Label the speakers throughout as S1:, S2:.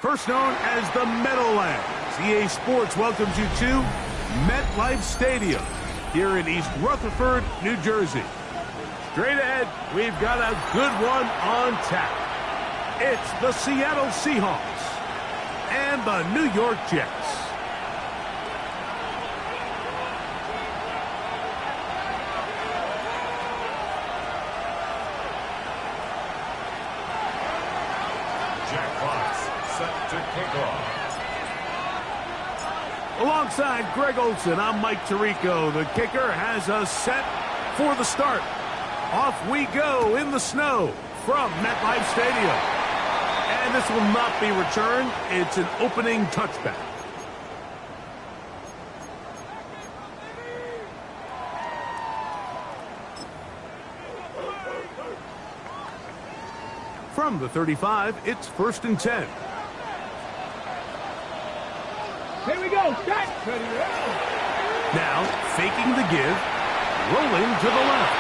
S1: First known as the Meadowlands, EA Sports welcomes you to MetLife Stadium here in East Rutherford, New Jersey. Straight ahead, we've got a good one on tap. It's the Seattle Seahawks and the New York Jets. Alongside Greg Olson, I'm Mike Tirico. The kicker has us set for the start. Off we go in the snow from MetLife Stadium. And this will not be returned. It's an opening touchback. From the 35, it's 1st and 10.
S2: Here we go. Set. Ready,
S1: now, faking the give, rolling to the left.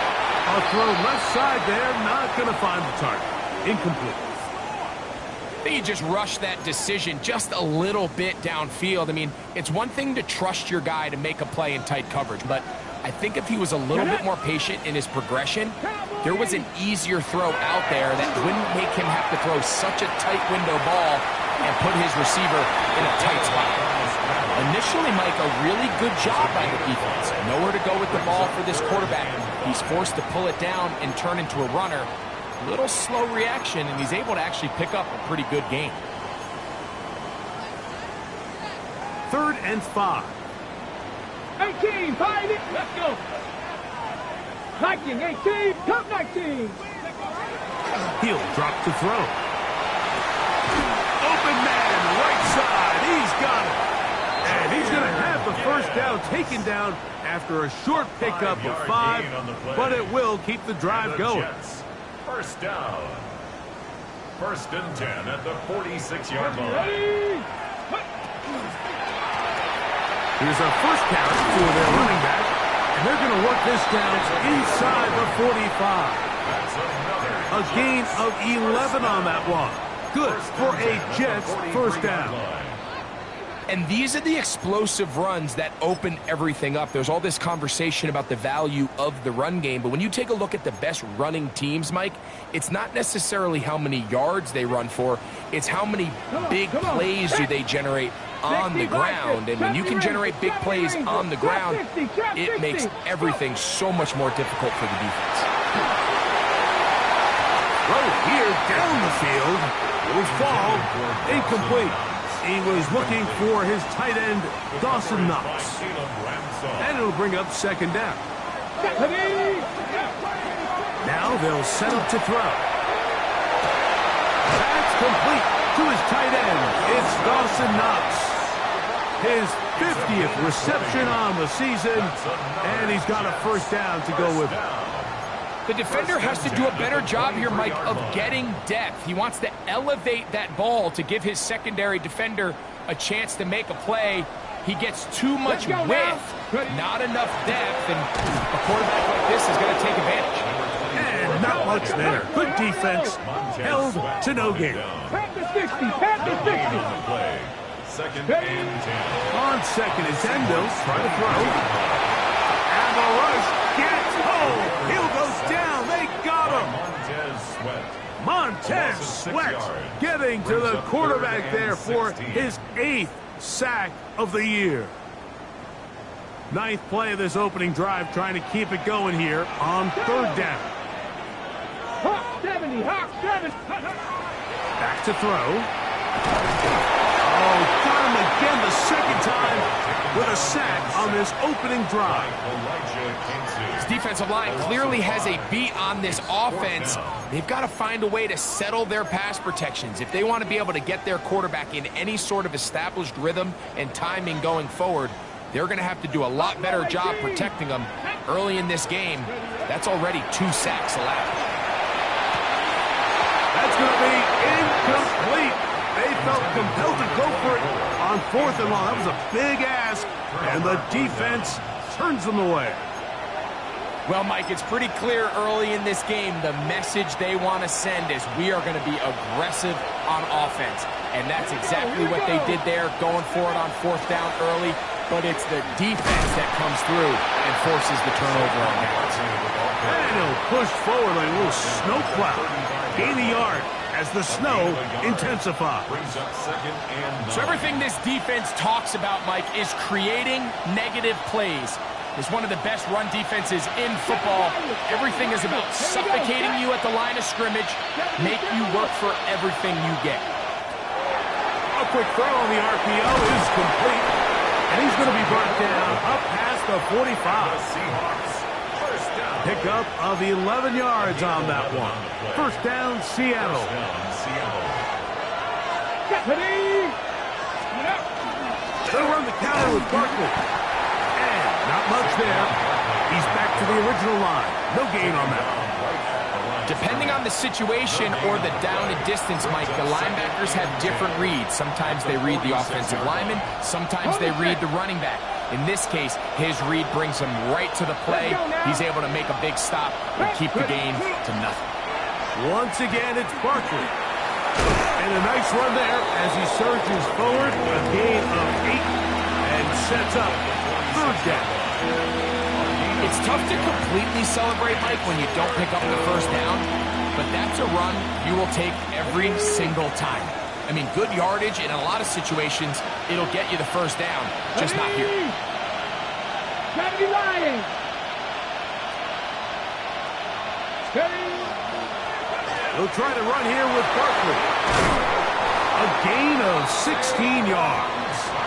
S1: A throw left side there, not going to find the target. Incomplete.
S3: I think you just rushed that decision just a little bit downfield. I mean, it's one thing to trust your guy to make a play in tight coverage, but I think if he was a little bit more patient in his progression, there was an easier throw out there that wouldn't make him have to throw such a tight window ball and put his receiver in a tight spot. Initially, Mike, a really good job by the defense. Nowhere to go with the ball for this quarterback. He's forced to pull it down and turn into a runner. A little slow reaction, and he's able to actually pick up a pretty good game.
S1: 3rd and 5.
S2: 18, find it. Let's go. 19, 18, top 19.
S1: He'll drop the throw. Open man, right side. He's got it. And he's going to have the first down taken down after a short pickup of 5, but it will keep the drive going.
S4: First down. 1st and 10 at the 46-yard line.
S1: Here's a first count for their running back, and they're going to work this down inside the 45. A gain of 11 on that one. Good for a Jets first down.
S3: And these are the explosive runs that open everything up. There's all this conversation about the value of the run game, but when you take a look at the best running teams, Mike, it's not necessarily how many yards they run for, it's how many big plays do they generate on the ground. And when you can generate big plays on the ground, it makes everything so much more difficult for the defense.
S1: Right here down the field will fall incomplete. He was looking for his tight end, Dawson Knox. And it'll bring up 2nd down. Now they'll set up to throw. That's complete to his tight end. It's Dawson Knox. His 50th reception on the season, and he's got a first down to go with it.
S3: The defender has to do a better job here, Mike, of getting depth. He wants to elevate that ball to give his secondary defender a chance to make a play. He gets too much width, not enough depth, and a quarterback like this is going to take advantage.
S1: And not much there. Good defense, held to no gain.
S2: Pat the 60, pat the 60.
S4: 2nd and 10.
S1: On 2nd and 10, they'll try to throw. And the rush gets home. Hill goes down. They got him. Montez Sweat getting to the quarterback there for his 8th sack of the year. 9th play of this opening drive, trying to keep it going here on 3rd down.
S2: Hawk 70, Hawk 70.
S1: Back to throw. A Oh, got him again the second time with a sack on this opening drive.
S3: This defensive line clearly has a beat on this offense. They've got to find a way to settle their pass protections. If they want to be able to get their quarterback in any sort of established rhythm and timing going forward, they're going to have to do a lot better job protecting them early in this game. That's already 2 sacks allowed.
S1: That's going to be incomplete. They felt compelled to go for it on 4th and long. That was a big ask, and the defense turns them away.
S3: Well, Mike, it's pretty clear early in this game the message they want to send is we are going to be aggressive on offense. And that's exactly what they did there, going for it on 4th down early. But it's the defense that comes through and forces the turnover on downs.
S1: And he'll push forward like a little snow cloud. Gain a yard as the snow intensifies.
S3: So everything this defense talks about, Mike, is creating negative plays. It's one of the best run defenses in football. Everything is about suffocating you at the line of scrimmage, make you work for everything you get.
S1: A quick throw on the RPO is complete, and he's going to be brought down up past the 45. Pickup of 11 yards on that one. 1st down, Seattle. They'll run the counter with Barkley. And not much there. He's back to the original line. No gain on that one.
S3: Depending on the situation or the down and distance, Mike, the linebackers have different reads. Sometimes they read the offensive lineman. Sometimes they read the running back. In this case, his read brings him right to the play. He's able to make a big stop and keep the gain to nothing.
S1: Once again, it's Barkley. And a nice run there as he surges forward. A gain of 8 and sets up 3rd down.
S3: It's tough to completely celebrate, Mike, when you don't pick up the 1st down, but that's a run you will take every single time. I mean, good yardage, and in a lot of situations, it'll get you the 1st down, just not here.
S1: He'll try to run here with Barkley. A gain of 16 yards.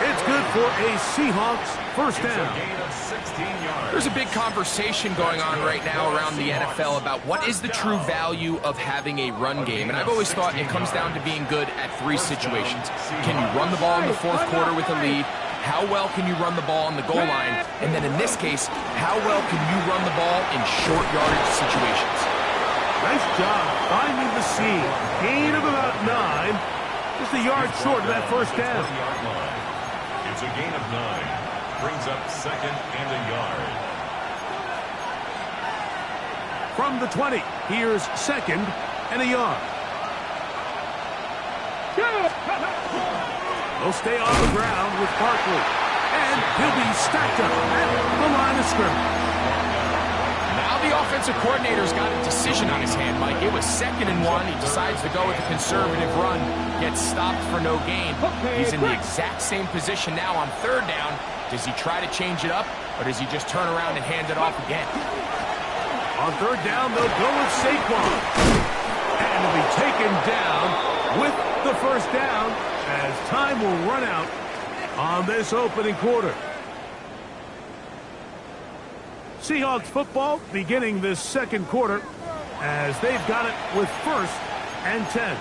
S1: It's good for a Seahawks 1st down.
S3: There's a big conversation going on right now around the NFL about what is the true value of having a run game. And I've always thought it comes down to being good at 3 situations. Can you run the ball in the 4th quarter with a lead? How well can you run the ball on the goal line? And then in this case, how well can you run the ball in short yardage situations?
S1: Nice job finding the seam. Gain of about 9. Just a yard short of that 1st down.
S4: It's a gain of 9. Brings up 2nd and a yard.
S1: From the 20, here's 2nd and a yard. They'll stay on the ground with Barkley. And he'll be stacked up at the line of scrimmage.
S3: Now the offensive coordinator's got a decision on his hand, Mike. It was 2nd and 1. He decides to go with a conservative run. Gets stopped for no gain. He's in the exact same position now on 3rd down. Does he try to change it up, or does he just turn around and hand it off again?
S1: On 3rd down, they'll go with Saquon. And he'll be taken down with the 1st down as time will run out on this opening quarter. Seahawks football beginning this 2nd quarter as they've got it with 1st and 10.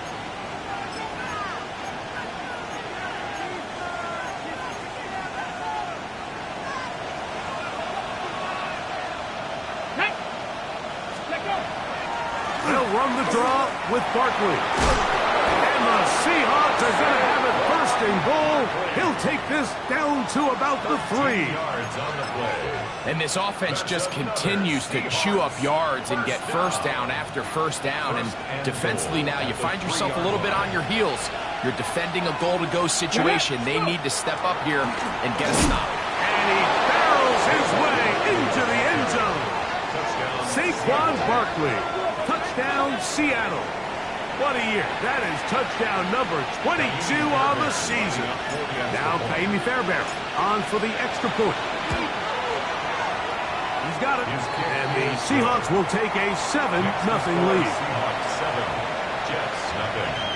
S1: They'll run the draw with Barkley. And the Seahawks are going to have it 1st and goal. He'll take this down to about the 3.
S3: And this offense just continues to chew up yards and get 1st down after 1st down. And defensively now, you find yourself a little bit on your heels. You're defending a goal-to-go situation. They need to step up here and get a stop.
S1: And he barrels his way into the end zone. Saquon Barkley. Touchdown, Seattle. What a year. That is touchdown number 22 on the season. Now Amy Fairbairn on for the extra point. He's got it. And the Seahawks will take a 7-0 lead.
S4: Seahawks 7, Jets 0.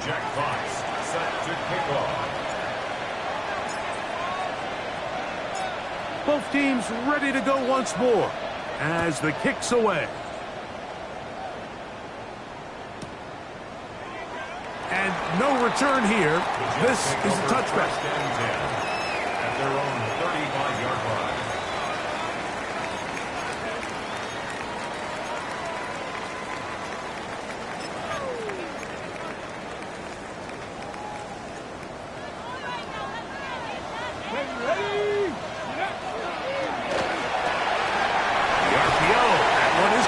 S4: Jack Fox set to kick off.
S1: Both teams ready to go once more as the kick's away. And no return here. This is a touchback.
S4: First and 10 at their own 35-yard line.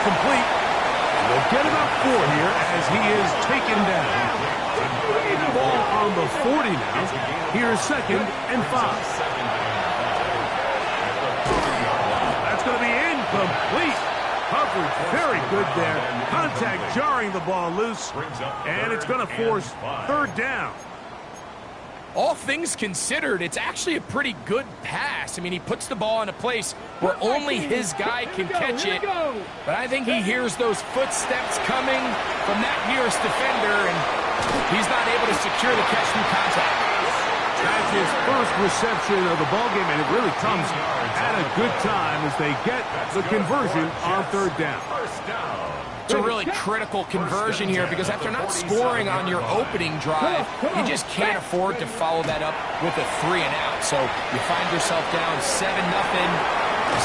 S1: Complete. They'll get about 4 here as he is taken down. Ball on the 40 now. Here's 2nd and 5. That's going to be incomplete. Coverage very good there. Contact jarring the ball loose. And it's going to force 3rd down.
S3: All things considered, it's actually a pretty good pass. I mean, he puts the ball in a place where only his guy can catch it. But I think he hears those footsteps coming from that nearest defender, and he's not able to secure the catch through contact.
S1: That's his first reception of the ballgame, and it really comes at a good time as they get the conversion on 3rd down.
S3: It's a really critical conversion here because after not scoring on your opening drive, you just can't afford to follow that up with a 3 and out. So you find yourself down 7-0.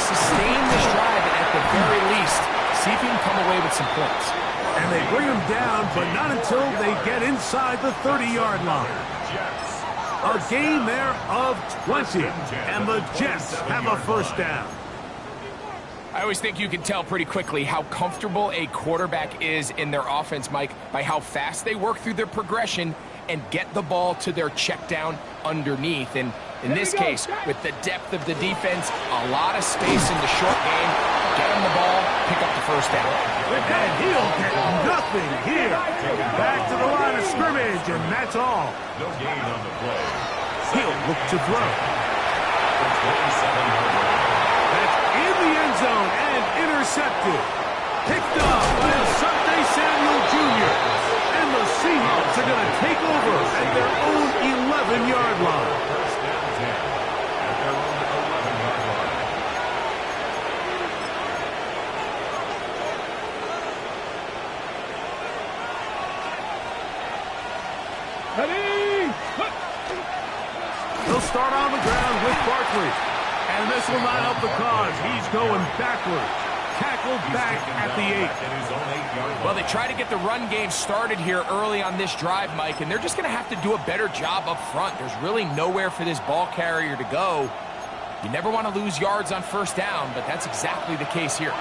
S3: Sustain this drive and at the very least, see if you can come away with some points.
S1: And they bring him down, but not until they get inside the 30-yard line. A gain there of 20, and the Jets have a 1st down.
S3: I always think you can tell pretty quickly how comfortable a quarterback is in their offense, Mike, by how fast they work through their progression and get the ball to their check down underneath. And in this case, with the depth of the defense, a lot of space in the short game, get him the ball, pick up the 1st down.
S1: And he'll get nothing here. Back to the line of scrimmage, and that's all.
S4: No gain on the play.
S1: He'll look to throw. That's in the end zone and intercepted. Picked off by Asante Samuel Jr. And the Seahawks are going to take over at their own 11-yard line.
S4: First and 10 at their own 11-yard line.
S1: They'll start on the ground with Barkley. And this will not help the cause. He's going backwards. Tackled back at the 8.
S3: Well, they try to get the run game started here early on this drive, Mike, and they're just going to have to do a better job up front. There's really nowhere for this ball carrier to go. You never want to lose yards on 1st down, but that's exactly the case here.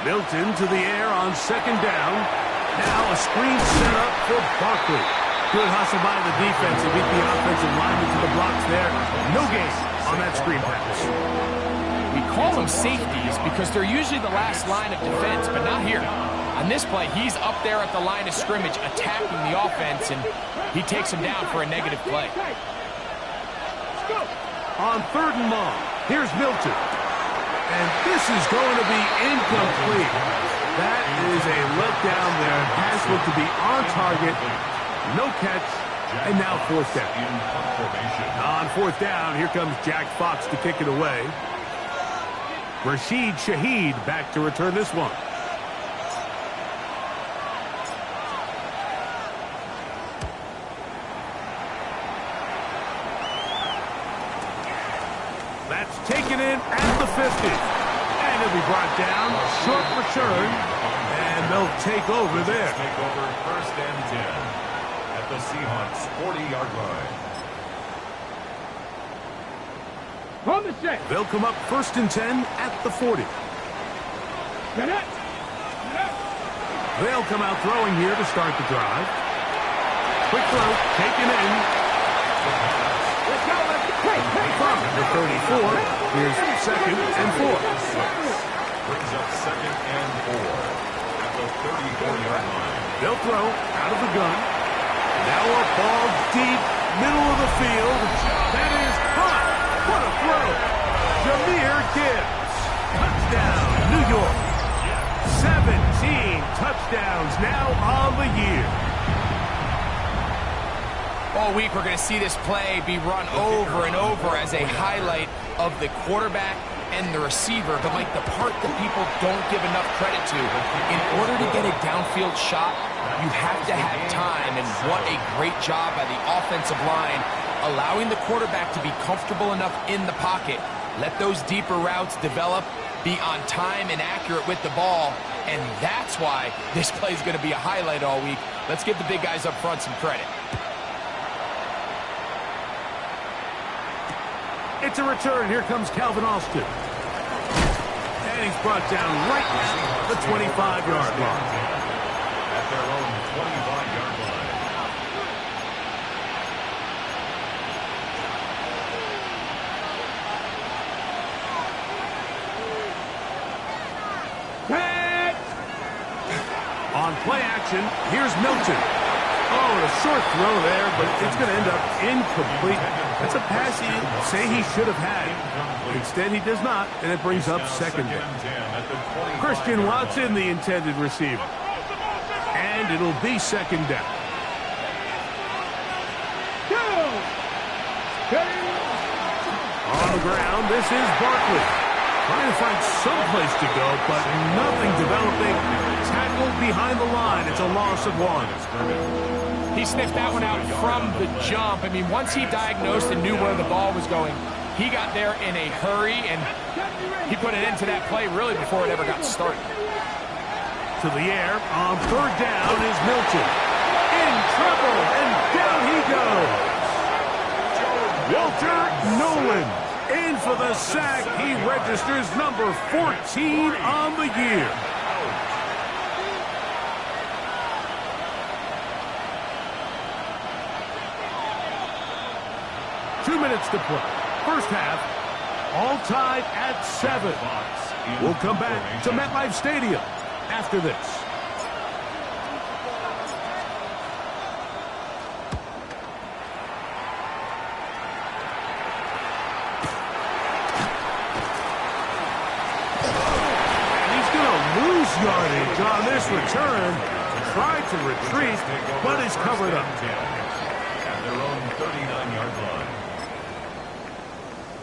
S1: Milton to the air on 2nd down. Now a screen set up for Barkley. Good hustle by the defense to beat the offensive lineman to the blocks there. No gain on that screen pass.
S3: We call them safeties because they're usually the last line of defense, but not here. On this play, he's up there at the line of scrimmage attacking the offense, and he takes him down for a negative play.
S1: On 3rd and long, here's Milton. And this is going to be incomplete. That is a letdown there. Pass looked to be on target. No catch, and now 4th down. On 4th down, here comes Jack Fox to kick it away. Rashid Shaheed back to return this one. That's taken in at the 50. And it'll be brought down. Short return, and they'll take over there.
S4: Take over 1st and 10. The Seahawks 40-yard line.
S2: On the set.
S1: They'll come up 1st and 10 at the 40. They'll come out throwing here to start the drive. Quick throw, taken in.
S2: Let's go, let's go.
S1: From the 34, here's 2nd and 4.
S4: Brings up 2nd and 4 at the 34-yard line.
S1: They'll throw out of the gun. Now a ball deep, middle of the field. That is hot. What a throw. Jahmyr Gibbs. Touchdown, New York. 17 touchdowns. touchdowns now on the year.
S3: All week we're going to see this play be run over and over as a highlight of the quarterback and the receiver. But like the part that people don't give enough credit to, in order to get a downfield shot, you have to have time. And what a great job by the offensive line, allowing the quarterback to be comfortable enough in the pocket. Let those deeper routes develop, be on time and accurate with the ball. And that's why this play is going to be a highlight all week. Let's give the big guys up front some credit.
S1: It's a return. Here comes Calvin Austin. And he's brought down right at the 25-yard line.
S4: At their own 25-yard line.
S1: On play action, here's Milton. Oh, a short throw there, but it's going to end up incomplete. That's a pass he say he should have had. Instead, he does not, and it brings up second down. Christian Watson, the intended receiver. And it'll be second down. On the ground, this is Barkley. Trying to find some place to go, but nothing developing. Tackled behind the line. It's a loss of 1.
S3: He sniffed that one out from the jump. I mean, once he diagnosed and knew where the ball was going, he got there in a hurry, and he put it into that play really before it ever got started.
S1: To the air, on third down is Milton. In trouble, and down he goes. Walter Nolan. In for the sack. He registers number 14 on the year. Two minutes to play. First half, all tied at 7. We'll come back to MetLife Stadium after this. Yardage on this return. Tried to retreat, but is covered up.
S4: At their own 39-yard line.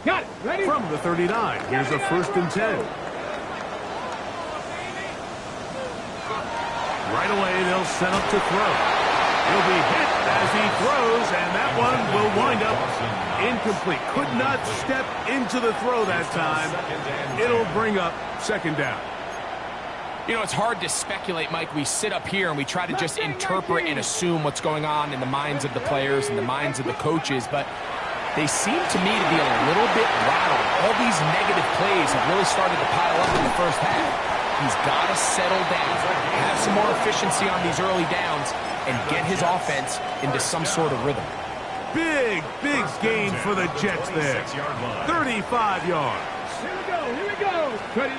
S2: Got it. Ready?
S1: From the 39, here's a 1st and 10. Right away, they'll set up to throw. He'll be hit as he throws, and that one will wind up incomplete. Could not step into the throw that time. It'll bring up second down.
S3: You know, it's hard to speculate, Mike. We sit up here and we try to just interpret and assume what's going on in the minds of the players and the minds of the coaches, but they seem to me to be a little bit rattled. All these negative plays have really started to pile up in the first half. He's got to settle down, have some more efficiency on these early downs, and get his offense into some sort of rhythm.
S1: Big gain for the Jets there. 35 yards.
S2: Here we go. Ready?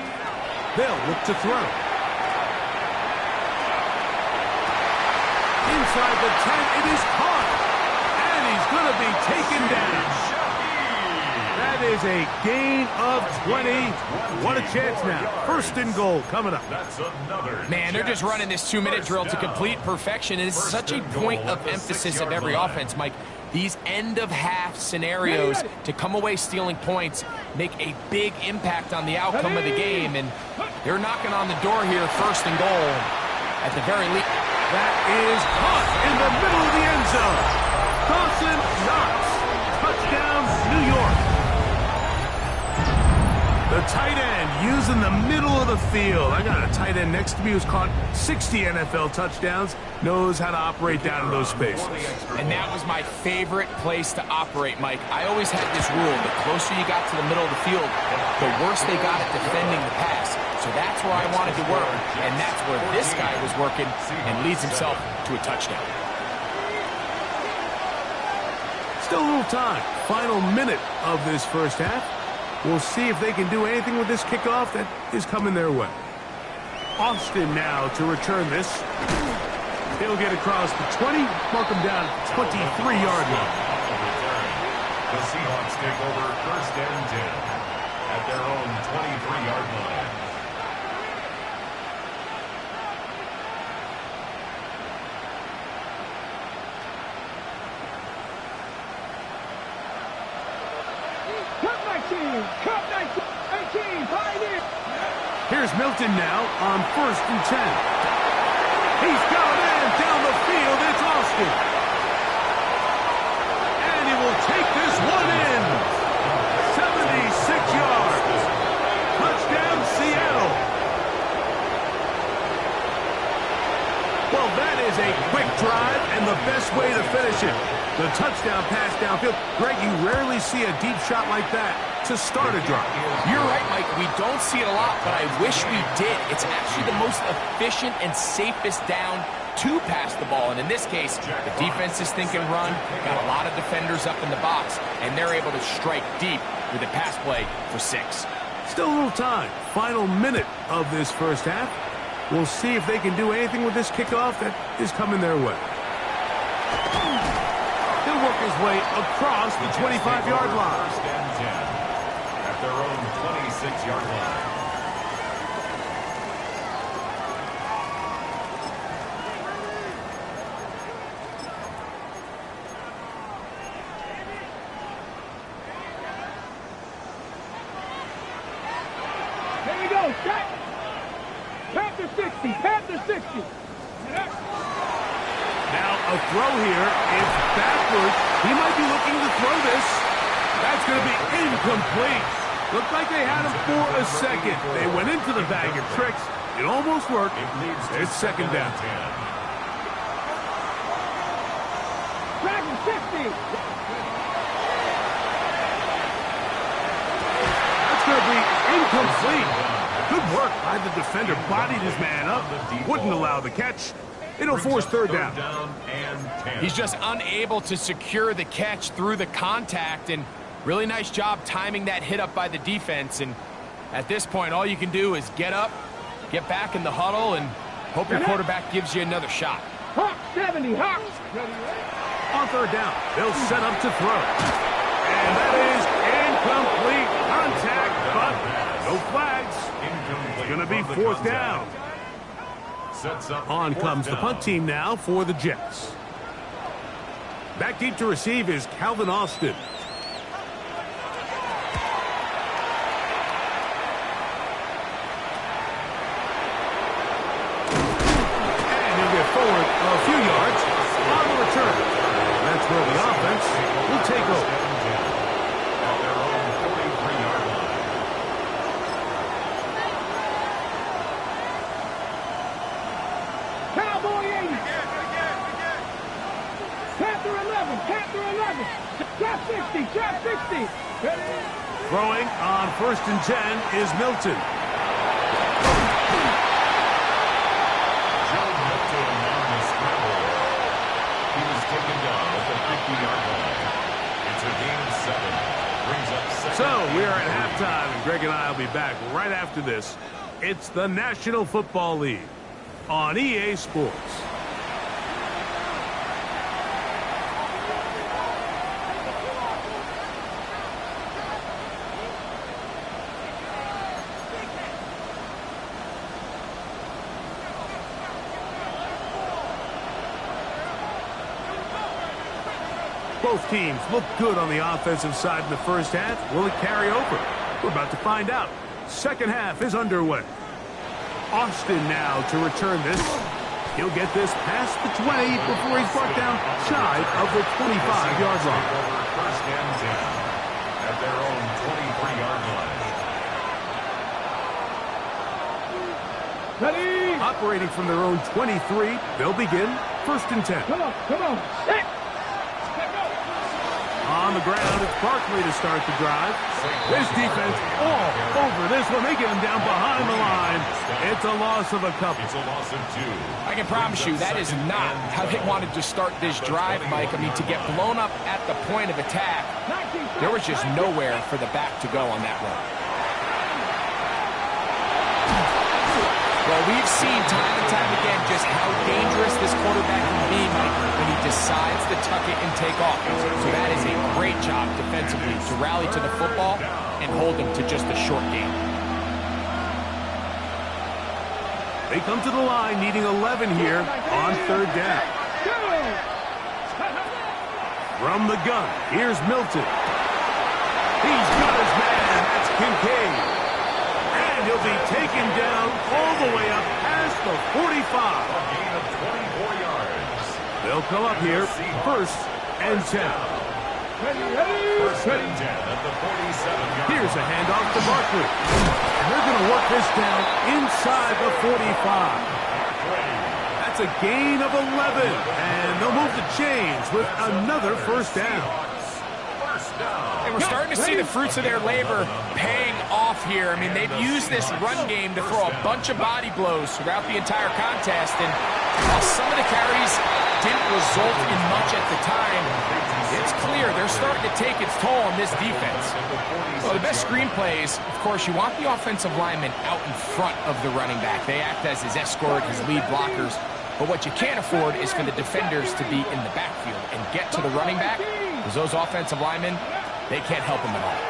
S1: They'll look to throw. Inside the 10, it is caught. And he's going to be taken down. That is a gain of 20. What a chance now. 1st and goal coming up.
S3: Man, they're just running this 2-minute drill to complete perfection. And it's such a point of emphasis of every offense, Mike. These end-of-half scenarios to come away stealing points make a big impact on the outcome of the game. And they're knocking on the door here, 1st and goal at the very least.
S1: That is caught in the middle of the end zone. Dawson Knox. Touchdown, New York. The tight end using the middle of the field. I got a tight end next to me who's caught 60 NFL touchdowns, knows how to operate down in those spaces.
S3: And that was my favorite place to operate, Mike. I always had this rule. The closer you got to the middle of the field, the worse they got at defending the pass. So that's where I wanted to work, and that's where this guy was working and leads himself to a touchdown.
S1: Still a little time. Final minute of this first half. We'll see if they can do anything with this kickoff that is coming their way. Austin now to return this. He'll get across the 20, mark him down 23-yard line.
S4: The Seahawks take over 1st and 10 at their own 23-yard line.
S2: Cup 19, Pioneer.
S1: Here's Milton now on 1st and 10. He's got a man down the field. It's Austin. And he will take this one in. 76 yards. Touchdown, Seattle. Well, that is a quick drive and the best way to finish it. The touchdown pass downfield. Greg, you rarely see a deep shot like that to start a drive.
S3: You're right, Mike. We don't see it a lot, but I wish we did. It's actually the most efficient and safest down to pass the ball. And in this case, the defense is thinking run, got a lot of defenders up in the box, and they're able to strike deep with a pass play for 6.
S1: Still a little time. Final minute of this first half. We'll see if they can do anything with this kickoff that is coming their way. He'll work his way across the 25-yard line.
S4: 1st and 10 at their own 26-yard line.
S2: Here we go. Set. Panther 60. Panther 60.
S1: Now a throw here. It's backwards. He might be looking to throw this. That's going to be incomplete. Looked like they had him for a second. They went into the bag of tricks. It almost worked. It's 2nd down.
S2: Dragon 50.
S1: That's going to be incomplete. Good work by the defender. Bodied his man up. Wouldn't allow the catch. It'll force 3rd down.
S4: And 10.
S3: He's just unable to secure the catch through the contact, and really nice job timing that hit up by the defense. And at this point, all you can do is get up, get back in the huddle, and hope your quarterback gives you another shot.
S2: Hawk 70. Hawks.
S1: On 3rd down, they'll set up to throw. And that is incomplete contact, but no flags. It's going to be 4th down.
S4: Sets up
S1: On
S4: 4th
S1: comes the
S4: down.
S1: punt team now for the Jets. Back deep to receive is Calvin Austin. And he'll get forward a few yards on the return. That's where the offense will take over.
S4: At their own 43-yard line.
S2: Cowboy 80. Panther 11. Panther 11. Trap 60. Trap 60. Ready?
S1: Throwing on 1st and 10 is Milton.
S4: Joe Milton on the scramble. He was taken down at the 50-yard line. It's a gain of 7. Brings up 2nd.
S1: So we are at halftime, and Greg and I will be back right after this. It's the National Football League on EA Sports. Both teams look good on the offensive side in the first half. Will it carry over? We're about to find out. Second half is underway. Austin now to return this. He'll get this past the 20 before he's brought down shy of the 25-yard line.
S4: 1st and 10 at their own 23-yard line.
S2: Ready?
S1: Operating from their own 23, they'll begin 1st and 10.
S2: Come on. Come on. Set.
S1: On the ground, it's Barkley to start the drive. This defense all over this one. They get him down behind the line. It's a loss of a couple.
S4: It's a loss of 2.
S3: I can promise you that is not how they wanted to start this drive, Mike. I mean, to get blown up at the point of attack, there was just nowhere for the back to go on that run. Well, we've seen time and time again just how dangerous this quarterback can be, Mike, when he decides to tuck it and take off. So that is a great job defensively to rally to the football and hold him to just a short game.
S1: They come to the line needing 11 here on 3rd down. From the gun, here's Milton. He's got his man Kincaid. And he'll be taken down all the way up past the 45.
S4: A gain of 24 yards.
S1: They'll come up here, first and 10.
S4: First and 10 at the 47-yard.
S1: Here's a handoff to Barkley. And they're going to work this down inside the 45. That's a gain of 11. And they'll move the chains with another first down.
S3: And we're starting to see the fruits of their labor paying off here. I mean, they've used this run game to throw a bunch of body blows throughout the entire contest. And while some of the carries didn't result in much at the time, it's clear they're starting to take its toll on this defense. Well, the best screenplays, of course, you want the offensive linemen out in front of the running back. They act as his escort, his lead blockers. But what you can't afford is for the defenders to be in the backfield and get to the running back, because those offensive linemen, they can't help him at all.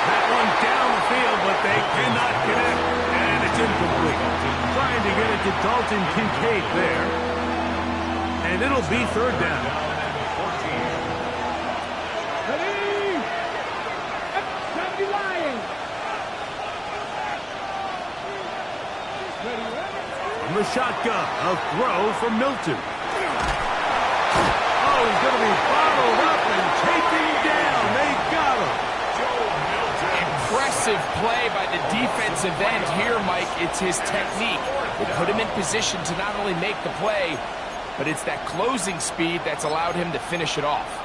S1: That one down the field, but they cannot connect. And it's incomplete. Trying to get it to Dalton Kincaid there. And it'll be third down. From the shotgun, a throw from Milton. Oh, he's going to be bottled up and taken down. They got him.
S3: Impressive play by the defensive end here, Mike. It's his technique. They put him in position to not only make the play, but it's that closing speed that's allowed him to finish it off.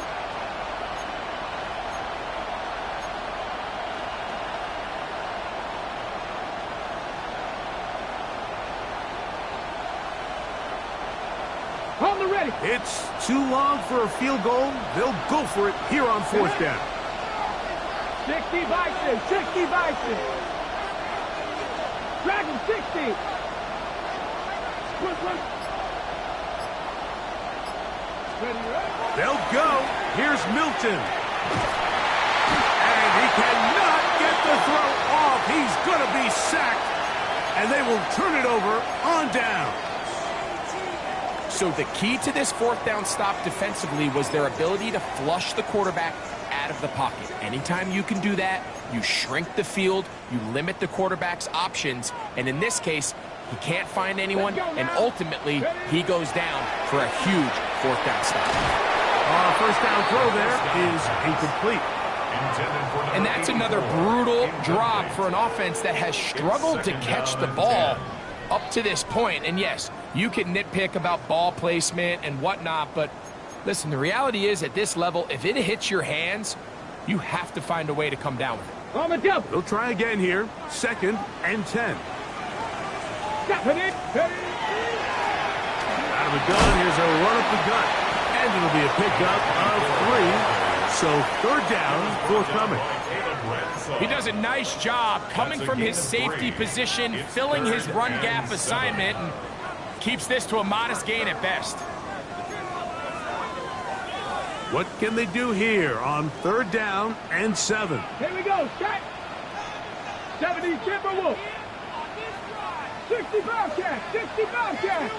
S2: On the ready.
S1: It's too long for a field goal. They'll go for it here on fourth down.
S2: 60 Bison, 60 Bison. Dragon 60.
S1: They'll go. Here's Milton. And he cannot get the throw off. He's going to be sacked. And they will turn it over on down.
S3: So the key to this fourth down stop defensively was their ability to flush the quarterback out of the pocket. Anytime you can do that, you shrink the field, you limit the quarterback's options, and in this case, he can't find anyone, and ultimately, he goes down for a huge fourth down stop.
S1: First down throw there is incomplete.
S3: And that's another brutal drop for an offense that has struggled to catch the ball up to this point. And yes, you can nitpick about ball placement and whatnot, but listen, the reality is at this level, if it hits your hands, you have to find a way to come down with it.
S2: On the jump.
S1: They'll try again here. Second and 10.
S2: Stop it.
S1: Out of the gun, here's a run up the gut. And it'll be a pickup of 3. So third down, forthcoming.
S3: He does a nice job coming from his safety position, filling his run gap assignment, and keeps this to a modest gain at best.
S1: What can they do here on third down and 7?
S2: Here we go. Set. 70 Timberwolves. 60 Bobcat. 60 Bobcat.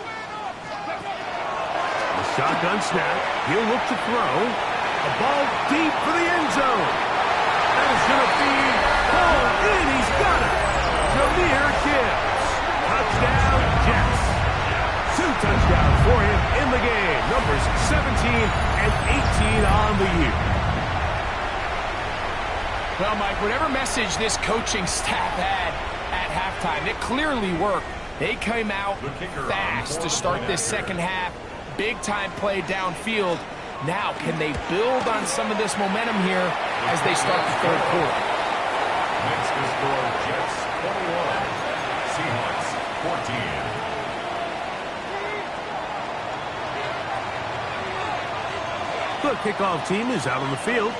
S1: A shotgun snap. He'll look to throw. A ball deep for the end zone. That is going to be pulled in. He's got it. Jahmyr Gibbs. Touchdown, Jets. 2 touchdowns for him in the game. Numbers 17 and 18 on the year.
S3: Well, Mike, whatever message this coaching staff had at halftime, it clearly worked. They came out fast to start this second half. Big-time play downfield. Now, can they build on some of this momentum here as they start the third quarter?
S4: Next to score, Jets 21, Seahawks 14.
S1: The kickoff team is out on the field,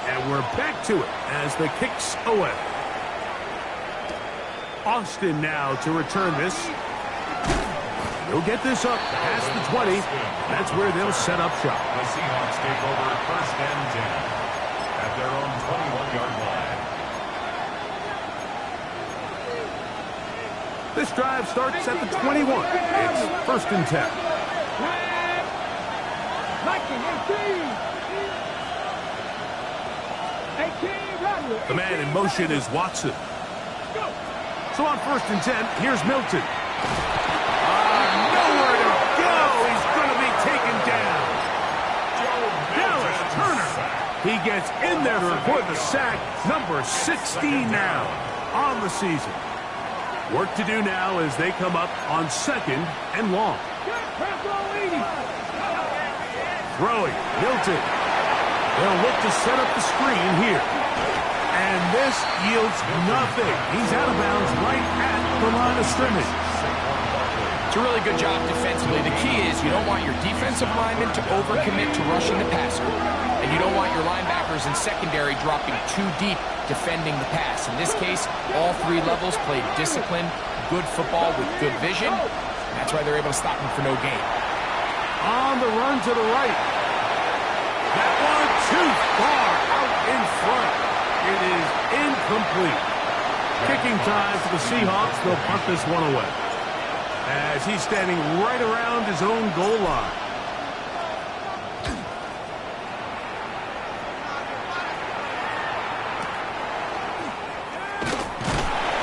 S1: and we're back to it as the kick's away. Austin now to return this. He'll get this up past the 20. That's where they'll set up shop.
S4: The Seahawks take over first and 10 at their own 21-yard line.
S1: This drive starts at the 21. It's first and 10. The man in motion is Watson. So on 1st and 10, here's Milton. Nowhere to go. He's going to be taken down. Dallas Turner. He gets in there to record the sack. Number 16 now on the season. Work to do now as they come up on 2nd and long. Throwing, Milton. They'll look to set up the screen here. And this yields nothing. He's out of bounds right at the line of scrimmage.
S3: It's a really good job defensively. The key is you don't want your defensive linemen to overcommit to rushing the passer, and you don't want your linebackers in secondary dropping too deep defending the pass. In this case, all 3 levels played disciplined, good football with good vision. And that's why they're able to stop him for no gain.
S1: On the run to the right. That one too far out in front. It is incomplete. Kicking time for the Seahawks. They'll punt this one away as he's standing right around his own goal line.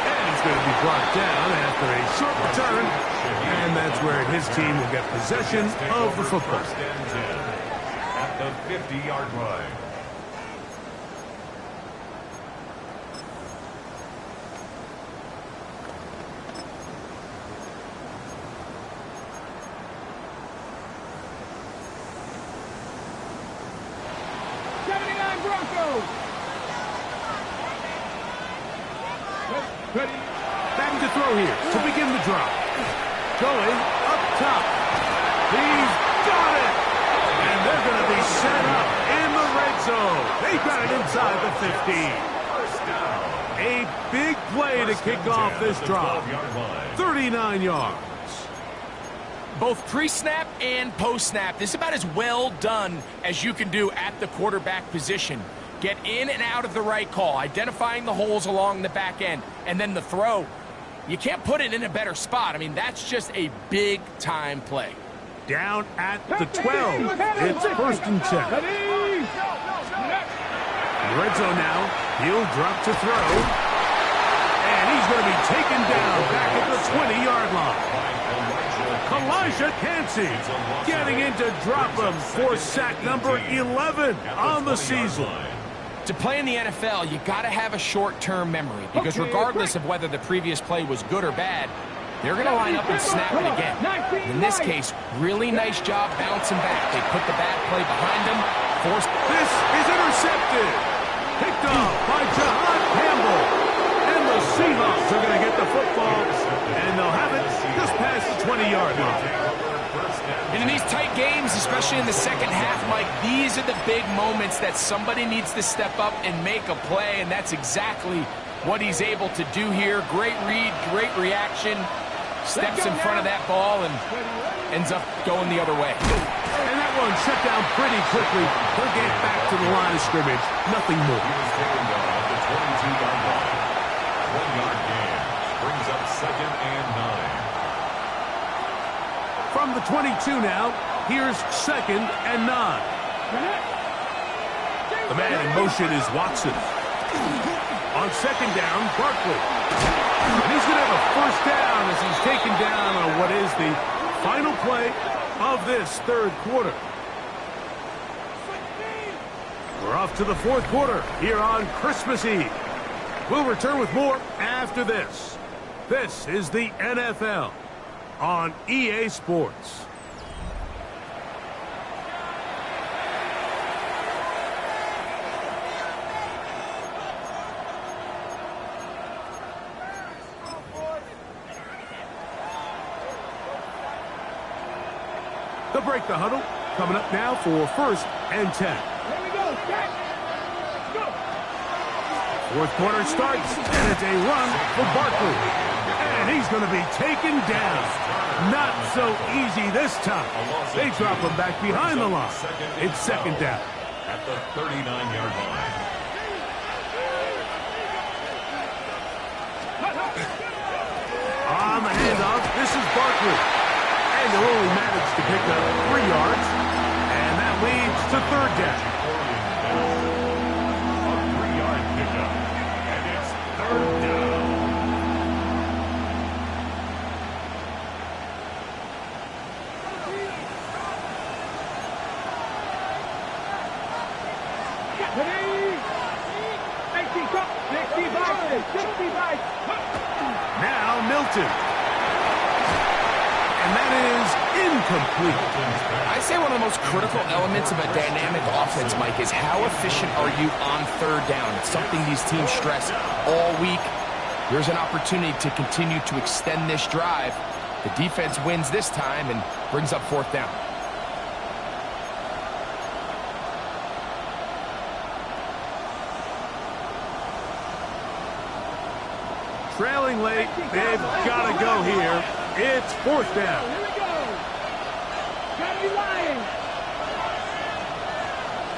S1: And he's going to be brought down after a short return. And that's where his team will get possession of the football.
S4: At the 50-yard line.
S1: Back to throw here to begin the drop. Going up top. He's got it. And they're going to be set up in the red zone. They got it inside the 15. A big play to kick off this drive. 39 yards.
S3: Both pre-snap and post-snap, this is about as well done as you can do at the quarterback position. Get in and out of the right call, identifying the holes along the back end, and then the throw. You can't put it in a better spot. I mean, that's just a big-time play.
S1: Down at the 12. It's 1st and 10. Red zone now. He'll drop to throw. And he's going to be taken down back at the 20-yard line. Elijah Cansey getting in to drop him for sack number 11 on the season.
S3: To play in the NFL, you got to have a short-term memory because regardless of whether the previous play was good or bad, they're going to line up and snap it again. In this case, really nice job bouncing back. They put the bad play behind them.
S1: This is intercepted. Picked off by Jahan Campbell. And the Seahawks are going to get the football, and they'll have it just past the 20-yard line.
S3: And in these tight games, especially in the second half, Mike, these are the big moments that somebody needs to step up and make a play, and that's exactly what he's able to do here. Great read, great reaction, steps in front of that ball and ends up going the other way.
S1: And that one shut down pretty quickly. He'll get back to the line of scrimmage. Nothing more.
S4: He was taken down at the 22-yard line. 1-yard gain brings up 2nd and 9.
S1: From the 22 now, here's 2nd and 9. The man in motion is Watson. On 2nd down, Barkley. And he's going to have a 1st down as he's taken down on what is the final play of this 3rd quarter. We're off to the 4th quarter here on Christmas Eve. We'll return with more after this. This is the NFL on EA Sports. They'll break the huddle. Coming up now for 1st and 10.
S2: Here we go, Jack. Go.
S1: 4th quarter starts, and it's a run for Barkley. And he's going to be taken down. Not so easy this time. They drop him back behind the line. It's 2nd down.
S4: At the 39-yard line.
S1: On the handoff, this is Barkley. And they'll only manage to pick up 3 yards. And that leads to 3rd down.
S4: A 3
S1: Milton. And that is incomplete.
S3: I'd say one of the most critical elements of a dynamic offense, Mike, is how efficient are you on third down. It's something these teams stress all week. Here's an opportunity to continue to extend this drive. The defense wins this time and brings up fourth down.
S1: Trailing late, they've got to go here. It's fourth down.
S2: Here we go. Gotta be lying.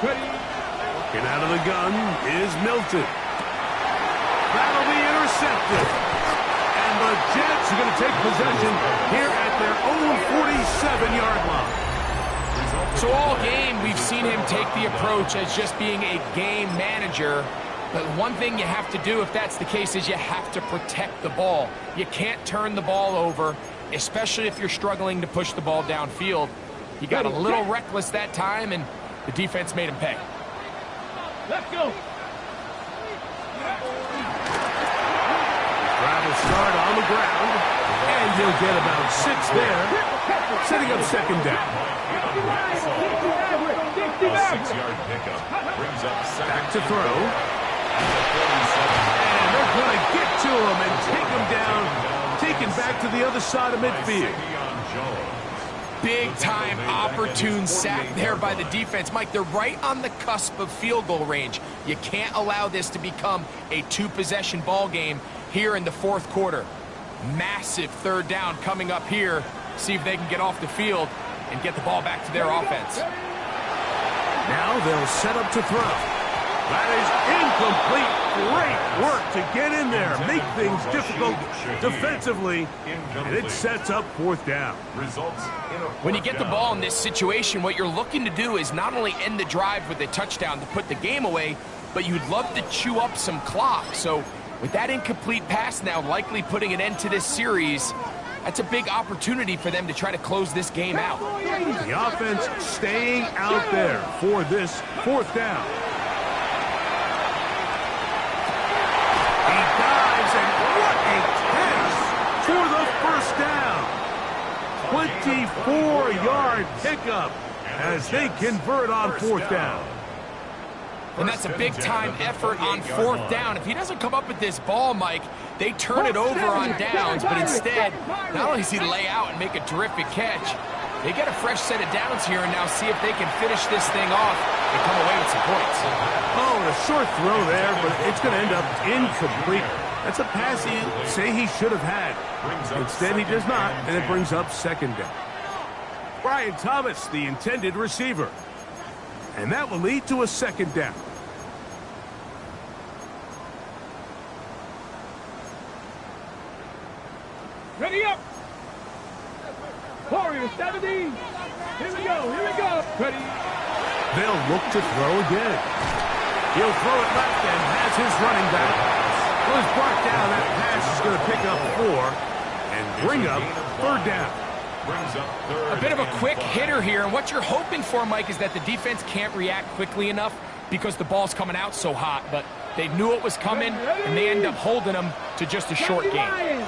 S1: Working out of the gun is Milton. That'll be intercepted. And the Jets are going to take possession here at their own 47-yard line.
S3: So all game, we've seen him take the approach as just being a game manager. But one thing you have to do if that's the case is you have to protect the ball. You can't turn the ball over, especially if you're struggling to push the ball downfield. He got a little reckless that time, and the defense made him pay.
S2: Let's go.
S1: Drive will start on the ground, and he'll get about 6 there, setting up second down.
S4: 6-yard pickup brings up second.
S1: Back to throw. And they're going to get to him and take him down, taken back to the other side of midfield.
S3: Big-time opportune sack there by the defense. Mike, they're right on the cusp of field goal range. You can't allow this to become a two-possession ball game here in the fourth quarter. Massive third down coming up here. See if they can get off the field and get the ball back to their offense.
S1: Now they'll set up to throw. That is incomplete. Great work to get in there, make things difficult defensively, and it sets up fourth down.
S3: When you get the ball in this situation, what you're looking to do is not only end the drive with a touchdown to put the game away, but you'd love to chew up some clock. So with that incomplete pass now likely putting an end to this series, that's a big opportunity for them to try to close this game out.
S1: The offense staying out there for this fourth down. He dives, and what a catch for the first down. 24-yard pickup as they convert on fourth down.
S3: And that's a big-time effort on fourth down. If he doesn't come up with this ball, Mike, they turn it over on downs, but instead, not only does he lay out and make a terrific catch, they get a fresh set of downs here and now see if they can finish this thing off and come away with some points.
S1: Oh, and a short throw there, but it's going to end up incomplete. That's a pass you say he should have had. Instead, he does not, and it brings up second down. Brian Thomas, the intended receiver. And that will lead to a second down.
S2: Ready up. Warriors 70. Here we go. Here we go. Ready.
S1: They'll look to throw again. He'll throw it left and has his running back. Was brought down. That pass is going to pick up 4 and bring up third down.
S3: A bit of a quick hitter here, and what you're hoping for, Mike, is that the defense can't react quickly enough because the ball's coming out so hot, but they knew it was coming, and they end up holding them to just a short game.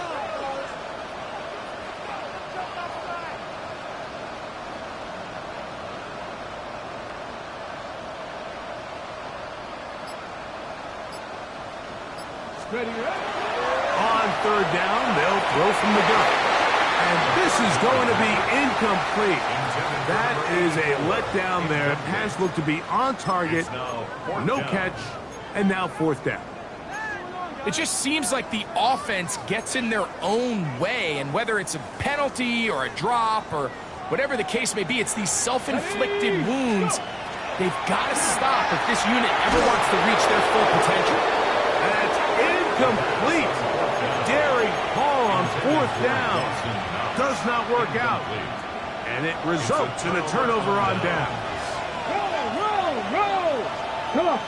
S1: On third down, they'll throw from the gun. And this is going to be incomplete. That is a letdown there. Pass looked to be on target, no catch, and now fourth down.
S3: It just seems like the offense gets in their own way, and whether it's a penalty or a drop or whatever the case may be, it's these self-inflicted wounds. They've got to stop if this unit ever wants to reach their full potential.
S1: That's incomplete. Daring Paul on fourth down. Does not work out. And it results in a turnover on down.
S2: Roll. Come on.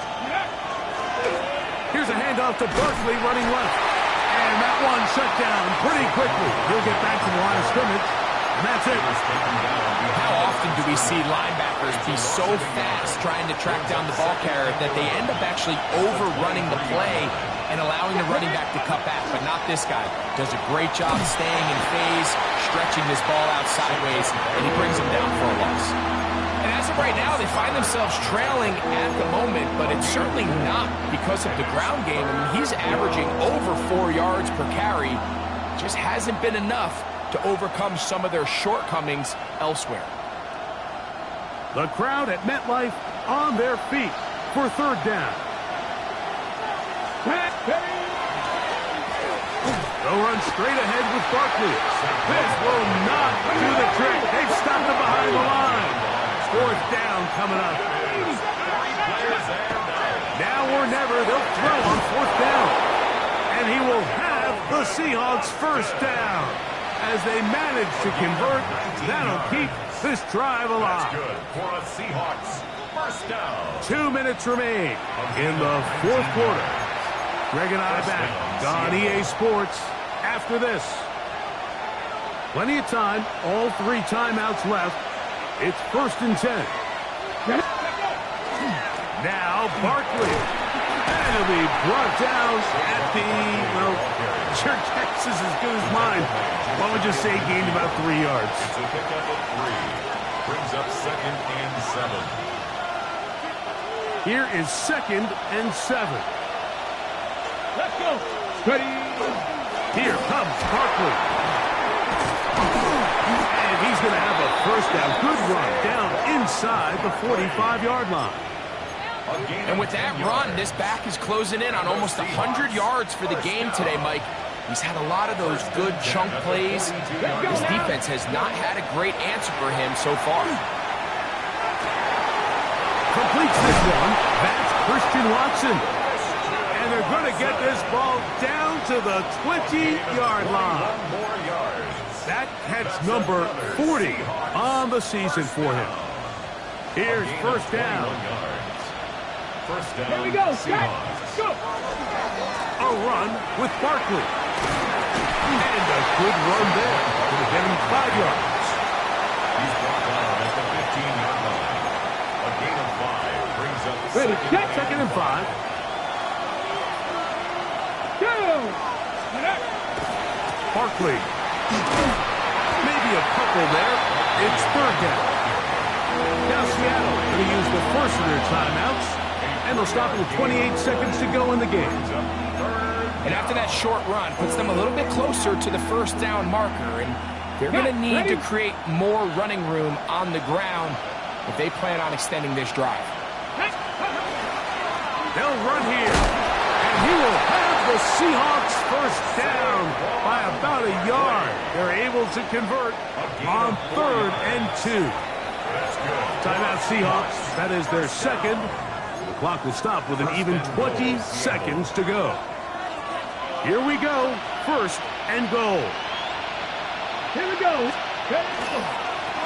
S1: Here's a handoff to Barkley running left. And that one shut down pretty quickly. He'll get back to the line of scrimmage. And that's it.
S3: How often do we see linebackers be so fast trying to track down the ball carrier that they end up actually overrunning the play and allowing the running back to cut back, but not this guy. Does a great job staying in phase, stretching this ball out sideways, and he brings him down for a loss. And as of right now, they find themselves trailing at the moment, but it's certainly not because of the ground game. I mean, he's averaging over 4 yards per carry. Just hasn't been enough to overcome some of their shortcomings elsewhere.
S1: The crowd at MetLife on their feet for third down. They'll run straight ahead with Barkley. This will not do the trick. They've stopped him behind the line. Fourth down coming up. Now or never, they'll throw on fourth down. And he will have the Seahawks first down. As they manage to convert, that'll keep this drive alive.
S4: That's good for a Seahawks first down.
S1: 2 minutes remain in the fourth quarter. Greg and I back on EA Sports after this. Plenty of time, all 3 timeouts left. It's 1st and 10. Now Barkley. And he'll be brought down at the, well, your guess is as good as mine. What would you say gained about 3 yards?
S4: It's a pickup of 3. Brings up 2nd and 7.
S1: Here is 2nd and 7.
S2: Let's go. Ready.
S1: Here comes Barkley. And he's going to have a first down. Good run down inside the 45-yard line.
S3: And with that run, this back is closing in on almost 100 yards for the game today, Mike. He's had a lot of those good chunk plays. His defense has not had a great answer for him so far.
S1: Completes this one. That's Christian Watson. And they're going to get this ball down to the 20-yard line. That catch number 40 on the season for him. Here's first down.
S4: First down.
S2: Here we go.
S4: Seahawks.
S2: Go.
S1: A run with Barkley. And a good run there. Going to get him 5 yards.
S4: He's brought down at the 15-yard line. A gain of 5 brings up
S2: Ready, check.
S1: Second and 5.
S2: Go.
S1: Barkley. Maybe a couple there. It's third down. Now Seattle going to use the first of their timeouts. And they'll stop with 28 seconds to go in the game.
S3: And after that short run, puts them a little bit closer to the first down marker. And they're going to need to create more running room on the ground if they plan on extending this drive.
S1: They'll run here. And he will have the Seahawks first down by about a yard. They're able to convert on 3rd and 2. Timeout Seahawks. That is their second. The clock will stop with an even 20 seconds to go. Here we go. 1st and goal.
S2: Here we go.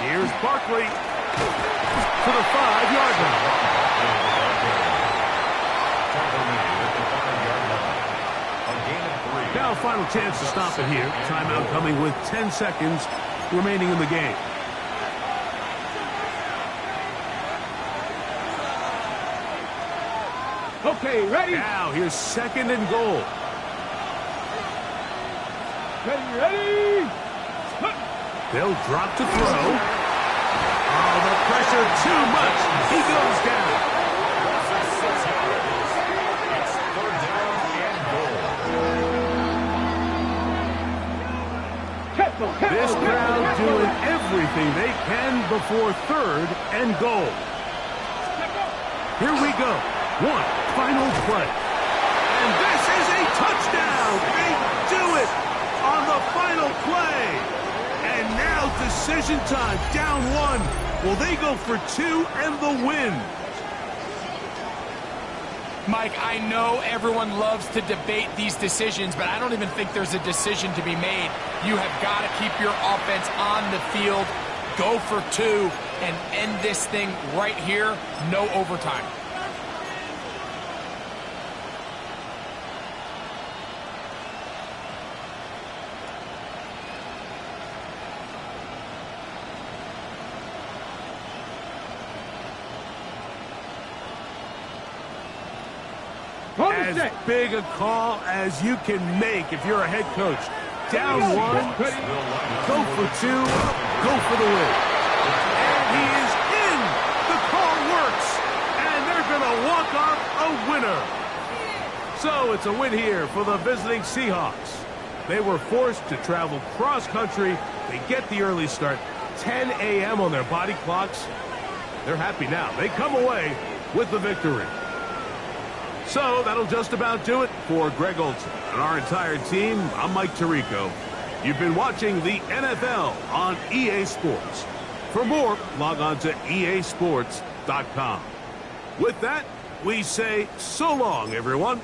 S1: Here's Barkley to the 5-yard line. Now a final chance to stop it here. Timeout coming with 10 seconds remaining in the game.
S2: Okay, ready?
S1: Now here's 2nd and goal.
S2: Ready?
S1: They'll drop to throw. Oh, the pressure too much. He goes down.
S4: It's 3rd down and goal.
S1: This crowd doing everything they can before 3rd and goal. Here we go. One final play. And this is a touchdown. They do it on the final play. And now decision time. Down 1. Will they go for 2 and the win?
S3: Mike, I know everyone loves to debate these decisions, but I don't even think there's a decision to be made. You have got to keep your offense on the field, go for 2, and end this thing right here. No overtime.
S1: as big a call as you can make if you're a head coach. Down one, go for two, go for the win. And he is in. The call works. And they're going to walk off a winner. So it's a win here for the visiting Seahawks. They were forced to travel cross-country. They get the early start, 10 a.m. on their body clocks. They're happy now. They come away with the victory. So that'll just about do it for Greg Olson and our entire team. I'm Mike Tirico. You've been watching the NFL on EA Sports. For more, log on to easports.com. With that, we say so long, everyone.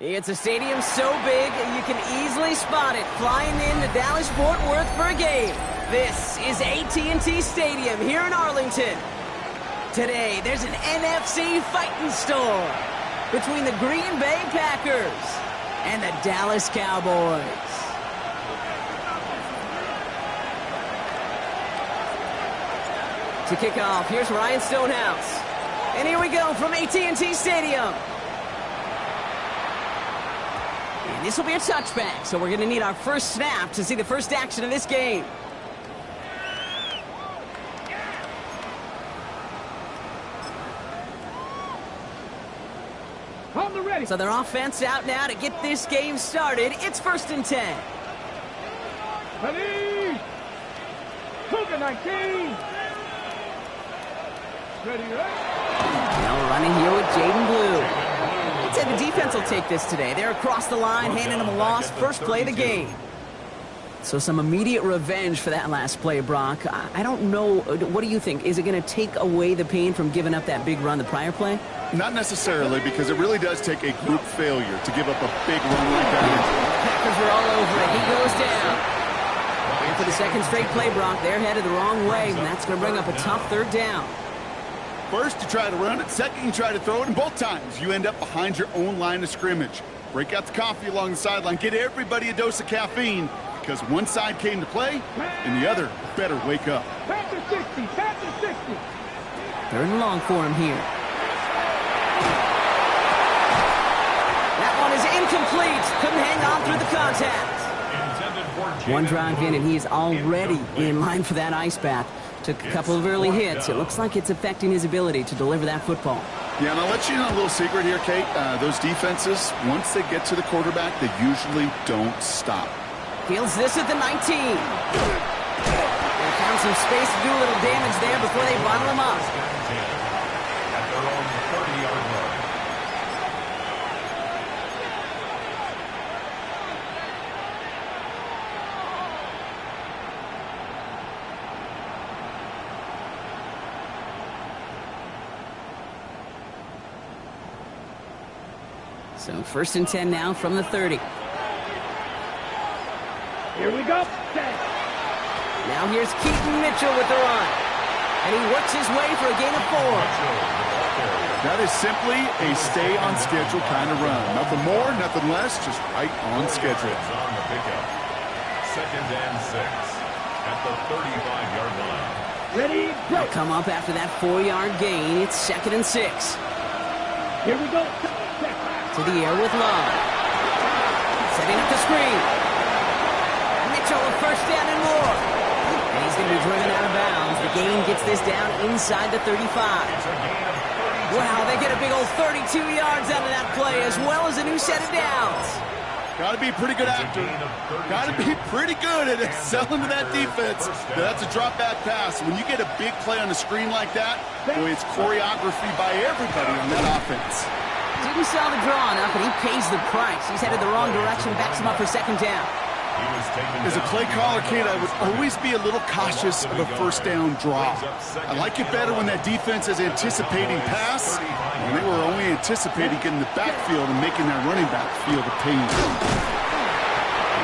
S5: It's a stadium so big, you can easily spot it flying in to Dallas-Fort Worth for a game. This is AT&T Stadium here in Arlington. Today, there's an NFC fighting storm between the Green Bay Packers and the Dallas Cowboys. To kick off, here's Ryan Stonehouse. And here we go from AT&T Stadium. And this will be a touchback, so we're going to need our first snap to see the first action of this game.
S2: On the ready.
S5: So their offense out now to get this game started. It's 1st and 10.
S2: Ready. Cougar 19. Ready,
S5: Now running here with Jaden Blue. I'd say the defense will take this today. They're across the line, handing them a loss. First play of the game. So some immediate revenge for that last play, Brock. I don't know. What do you think? Is it going to take away the pain from giving up that big run the prior play?
S6: Not necessarily, because it really does take a group failure to give up a big run like that.
S5: Packers are all over it. He goes down. And for the second straight play, Brock, they're headed the wrong way, and that's going to bring up a tough 3rd down.
S6: First, you try to run it. Second, you try to throw it. And both times, you end up behind your own line of scrimmage. Break out the coffee along the sideline. Get everybody a dose of caffeine, because one side came to play, and the other better wake up.
S2: Panther 60. Panther 60.
S5: 3rd and long for him here. That one is incomplete. Couldn't hang on through the contact. One drive in, and he is already in line for that ice bath. Took a couple of early hits. It looks like it's affecting his ability to deliver that football.
S6: Yeah, and I'll let you know a little secret here, Kate. Those defenses, once they get to the quarterback, they usually don't stop.
S5: Fields this at the 19. They found some space to do a little damage there before they bottle him up.
S4: At their own 30-yard line.
S5: So 1st and 10 now from the 30.
S2: Here we go.
S5: Now here's Keaton Mitchell with the run. And he works his way for a gain of 4.
S6: That is simply a stay-on-schedule kind of run. Nothing more, nothing less, just right on schedule.
S4: On the pickup. 2nd and 6 at the 35-yard line.
S2: Ready, go.
S5: They'll come up after that 4-yard gain. It's 2nd and 6.
S2: Here we go.
S5: To the air with Love. Setting up the screen. Mitchell, a first down and more. And he's going to be driven out of bounds. The gain gets this down inside the 35. Wow, they get a big old 32 yards out of that play, as well as a new set of downs.
S6: Got to be a pretty good actor. Got to be pretty good at selling to that defense. That's a drop-back pass. When you get a big play on the screen like that, boy, it's choreography by everybody on that offense.
S5: Didn't sell the draw enough, and he pays the price. He's headed the wrong direction, backs him up for 2nd down.
S6: As a play caller, Kate, I would always be a little cautious of a first down draw. I like it better when that defense is anticipating pass, and they were only anticipating getting the backfield and making that running back feel the pain.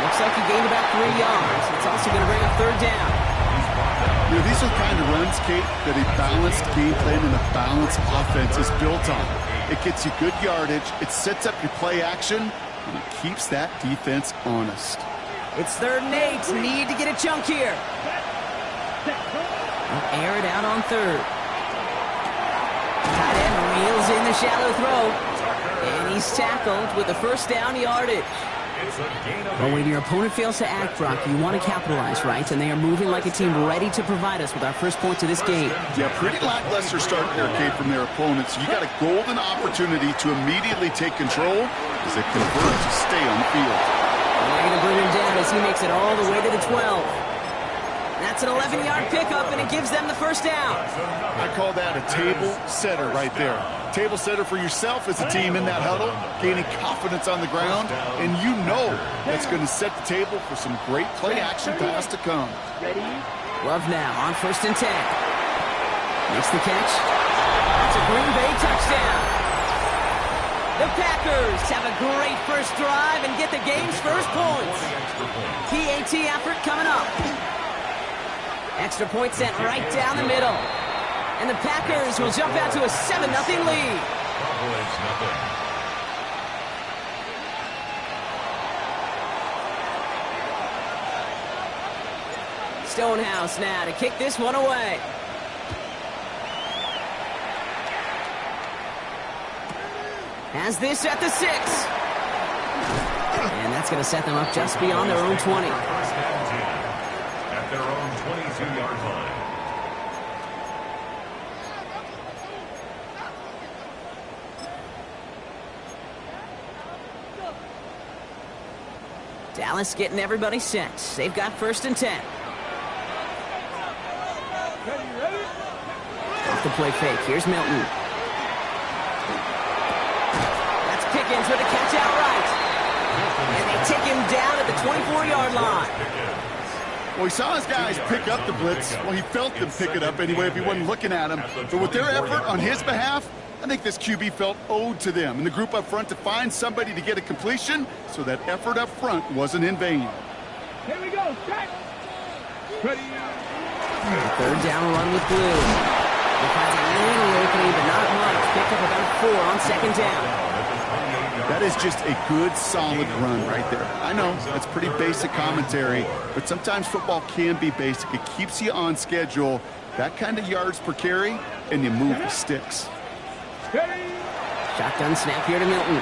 S5: Looks like he gained about 3 yards. It's also going to bring up 3rd down.
S6: You know, these are the kind of runs, Kate, that a balanced game plan and a balanced offense is built on. It gets you good yardage, it sets up your play action, and it keeps that defense honest.
S5: It's 3rd and 8. Need to get a chunk here. They'll air it out on 3rd. Tight end reels in the shallow throw. And he's tackled with the first down yardage. Well, when your opponent fails to act, Brock, you want to capitalize, right? And they are moving like a team ready to provide us with our first points of this game.
S6: Yeah, pretty lackluster start there, Kate, from their opponents. You got a golden opportunity to immediately take control as they convert to stay on the field.
S5: They're going to bring him down as he makes it all the way to the 12. That's an 11-yard pickup, and it gives them the first down.
S6: I call that a table setter right there. Table setter for yourself as a team in that huddle, gaining confidence on the ground, and you know that's going to set the table for some great play-action pass to come.
S5: Love now on 1st and 10. Makes the catch. It's a Green Bay touchdown. The Packers have a great first drive and get the game's first points. PAT effort coming up. Extra point sent right down the middle. And the Packers will jump out to a 7-0 lead. Stonehouse now to kick this one away. Has this at the 6. And that's going to set them up just beyond their own 20.
S4: At their own 22-yard line.
S5: Dallas getting everybody set. They've got 1st and 10. Off the play fake. Here's Milton. That's Pickens with a catch outright. And they take him down at the 24-yard line.
S6: Well, he saw his guys pick up the blitz. Well, he felt them pick it up anyway if he wasn't looking at him. But with their effort on his behalf, I think this QB felt owed to them and the group up front to find somebody to get a completion so that effort up front wasn't in vain.
S2: Here we go. Set. Ready.
S5: 3rd down run with Blue. He finds a little opening, but not much. Picked up about 4 on 2nd down.
S6: That is just a good, solid run right there. I know, that's pretty basic commentary, but sometimes football can be basic. It keeps you on schedule, that kind of yards per carry, and you move the sticks.
S5: Shotgun snap here to Milton.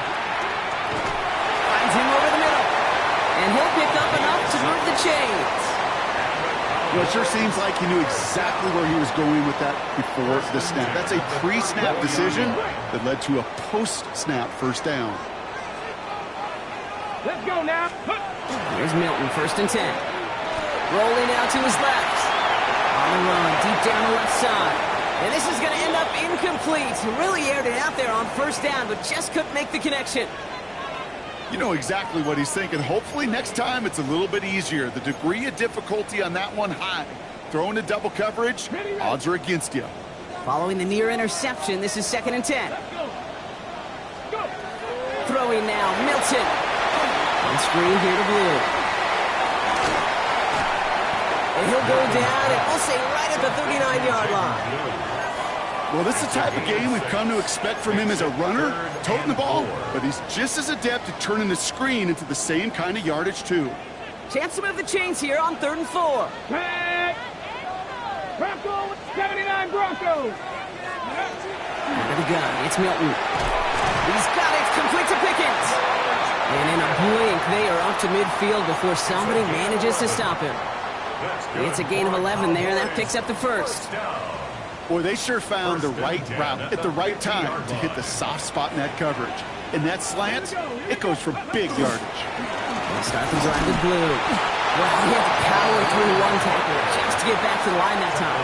S5: Finds him over the middle. And he'll pick up enough to move the chains.
S6: Well, it sure seems like he knew exactly where he was going with that before the snap. That's a pre-snap decision that led to a post-snap first down.
S2: Let's go now.
S5: Here's Milton, 1st and 10. Rolling out to his left. On the run, deep down the left side. And this is going to end up incomplete. Really aired it out there on 1st down, but just couldn't make the connection.
S6: You know exactly what he's thinking. Hopefully next time it's a little bit easier. The degree of difficulty on that one high. Throwing a double coverage, odds are against you.
S5: Following the near interception, this is 2nd and 10. Throwing now, Milton. On screen here to Blue. And he'll go down, and we'll say right at the 39-yard line.
S6: Well, this is the type of game we've come to expect from him as a runner, toting the ball, but he's just as adept at turning the screen into the same kind of yardage, too.
S5: Chance to move the chains here on 3rd and 4.
S2: Back. Bronco with 79 Broncos.
S5: Out of the gun, it's Milton. He's got it, complete to Pickens. And in a blink, they are up to midfield before somebody manages to stop him. It's a gain of 11 there, and that picks up the first.
S6: Boy, they sure found the right route at the right time to hit the soft spot in that coverage. And that slant, it goes for big yardage.
S5: They start the drive with blue. Well, he had to power through one tackle just to get back to the line that time.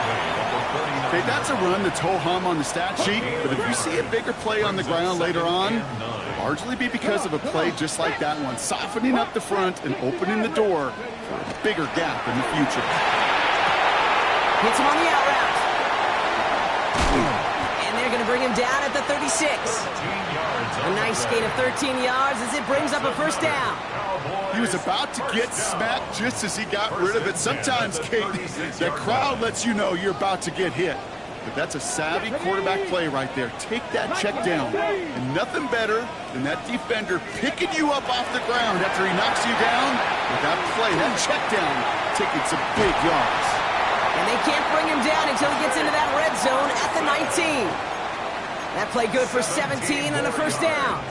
S6: Okay, that's a run that's ho-hum on the stat sheet, but if you see a bigger play on the ground later on, it'll largely be because of a play just like that one, softening up the front and opening the door for a bigger gap in the future.
S5: Hits him on the out route. And they're going to bring him down at the 36. A nice gain of 13 yards as it brings up a first down.
S6: He was about to get smacked just as he got rid of it. Sometimes, Kate, that crowd lets you know you're about to get hit. But that's a savvy quarterback play right there. Take that check down. And nothing better than that defender picking you up off the ground after he knocks you down with that play, that check down, taking some big yards.
S5: And they can't bring him down until he gets into that red zone at the 19. That play good for 17 and a first down.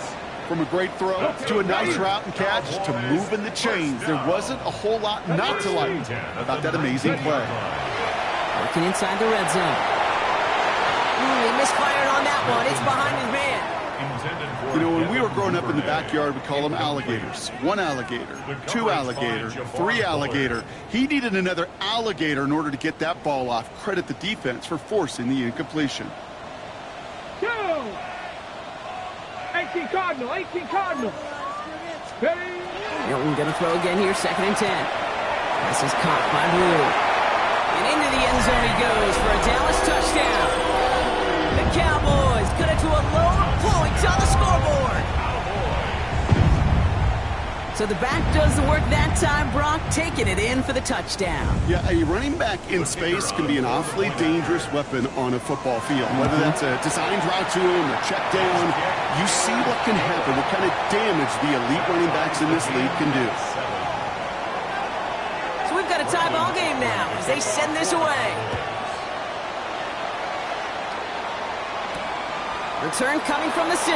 S6: From a great throw to a nice route and catch to moving the chains, there wasn't a whole lot not to like about that amazing play.
S5: Working inside the red zone. He misfired on that one. It's behind his man.
S6: You know, when we were growing up in the backyard, we call them alligators. 1 alligator, 2 alligator, 3 alligator. He needed another alligator in order to get that ball off. Credit the defense for forcing the incompletion.
S2: 18 Cardinal, 18 Cardinal. Ready?
S5: Milton gonna throw again here, 2nd and 10. This is caught by Blue. And into the end zone he goes for a Dallas touchdown. The Cowboys cut it to a lower point on the scoreboard. So the back does the work that time, Brock, taking it in for the touchdown.
S6: Yeah, a running back in space can be an awfully dangerous weapon on a football field. Whether that's a designed route to him or check down, you see what can happen, what kind of damage the elite running backs in this league can do.
S5: So we've got a tie ball game now as they send this away. Return coming from the 6.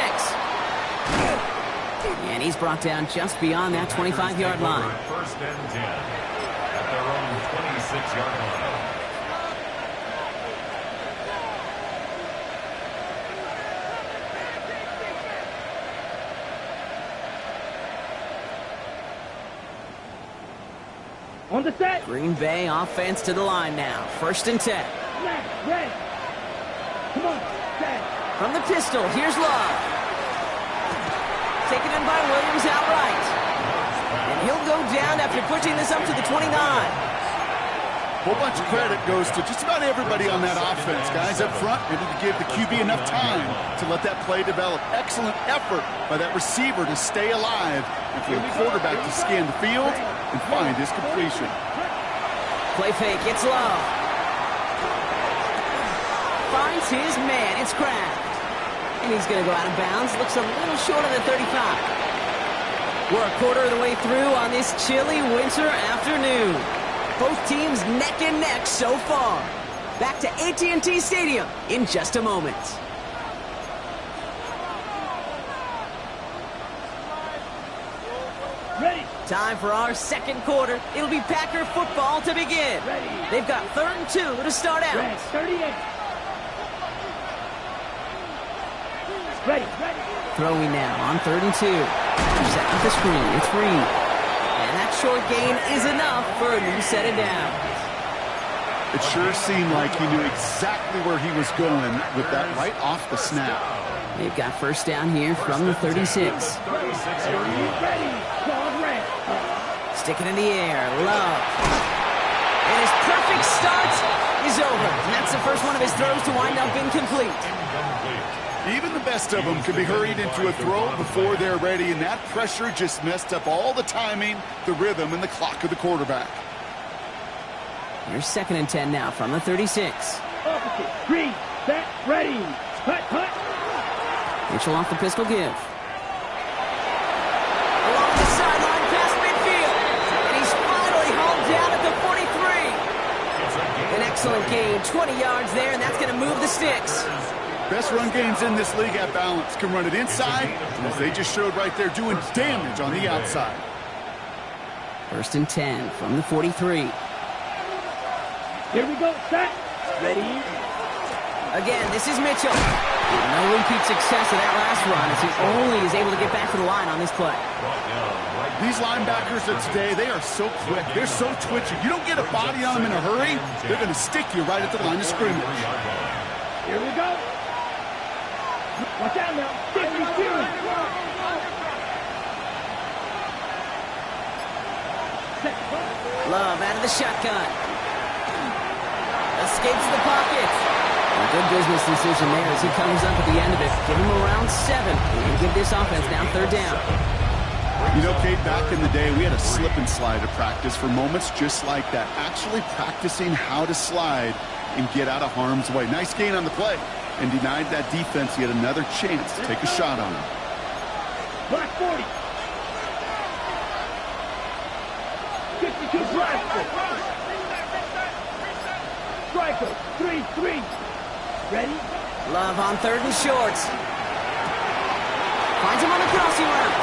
S5: And he's brought down just beyond that 25-yard line.
S4: First and 10 at their own 26-yard line.
S2: On the set.
S5: Green Bay offense to the line now. 1st and 10.
S2: Ready. Come on, set.
S5: From the pistol, here's Love. Taken in by Williams outright. And he'll go down after pushing this up to the 29.
S6: Whole bunch of credit goes to just about everybody on that offense. Guys up front ready to give the QB enough time to let that play develop. Excellent effort by that receiver to stay alive and for the quarterback to scan the field and find his completion.
S5: Play fake, it's Love. Finds his man, it's Kraft. And he's going to go out of bounds. Looks a little short of the 35. We're a quarter of the way through on this chilly winter afternoon. Both teams neck and neck so far. Back to AT&T Stadium in just a moment.
S2: Ready.
S5: Time for our 2nd quarter. It'll be Packer football to begin.
S2: Ready.
S5: They've got 3rd and 2 to start out.
S2: Ready. 38. Ready.
S5: Throwing now on 3rd and 2. Set up the screen. It's Reed. And that short gain is enough for a new set of downs.
S6: It sure seemed like he knew exactly where he was going with that right off the snap.
S5: They've got first down here from the 36.
S2: Ready. Dog red.
S5: Stick it in the air. Love. And his perfect start is over. And that's the first one of his throws to wind up incomplete.
S6: Even the best of them can be hurried into a throw before they're ready, and that pressure just messed up all the timing, the rhythm, and the clock of the quarterback.
S5: Here's 2nd and 10 now from the 36.
S2: Opposite. 3. set, ready. Hut, hut.
S5: Mitchell off the pistol give. Along the sideline past midfield. And he's finally hauled down at the 43. An excellent gain, 20 yards there, and that's going to move the sticks.
S6: Best run games in this league at balance. Can run it inside, and as they just showed right there, doing damage on the outside.
S5: 1st and 10 from the 43.
S2: Here we go, set, ready.
S5: Again, this is Mitchell. No repeat success of that last run as he only is able to get back to the line on this play.
S6: These linebackers of today, they are so quick. They're so twitchy. You don't get a body on them in a hurry, they're going to stick you right at the line of scrimmage.
S2: Here we go. Watch out now. 52. Set.
S5: Love out of the shotgun. Escapes the pocket. A good business decision there as he comes up at the end of it. Give him around 7 and give this offense now 3rd down.
S6: You know, Kate, back in the day, we had a slip and slide at practice for moments just like that. Actually practicing how to slide and get out of harm's way. Nice gain on the play and denied that defense yet another chance to take a shot on him.
S2: Black 40. 52 Striker. Striker, 3-3. Ready?
S5: Love on 3rd and short. Finds him on the crossing route.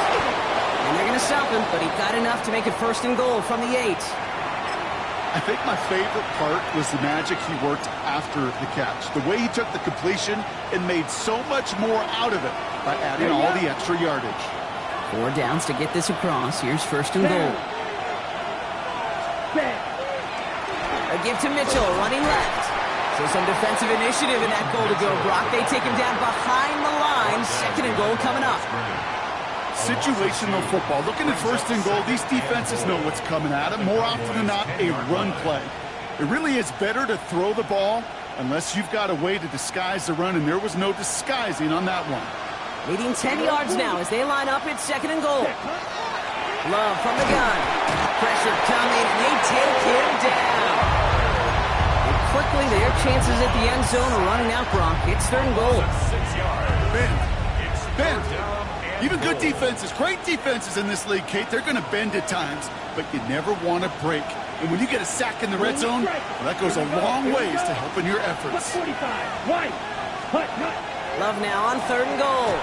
S5: And they're going to stop him, but he got enough to make it 1st and goal from the 8.
S6: I think my favorite part was the magic he worked after the catch. The way he took the completion and made so much more out of it by adding all the extra yardage.
S5: 4 downs to get this across. Here's 1st and goal. A give to Mitchell, running left. So some defensive initiative in that goal to go, Brock. They take him down behind the line. 2nd and goal coming up.
S6: Situational football. Looking at 1st and goal, these defenses know what's coming at them. More often than not, a run play. It really is better to throw the ball unless you've got a way to disguise the run, and there was no disguising on that one.
S5: Leading 10 yards now as they line up at 2nd and goal. Love from the gun. Pressure coming, and they take him down. And quickly, their chances at the end zone are running out, Brock. It's 3rd and goal.
S6: Bend. Even good defenses, great defenses in this league, Kate, they're going to bend at times, but you never want to break. And when you get a sack in the red zone, well, that goes a long ways to helping your efforts.
S2: 45. Right. Hut, hut.
S5: Love now on 3rd and goal.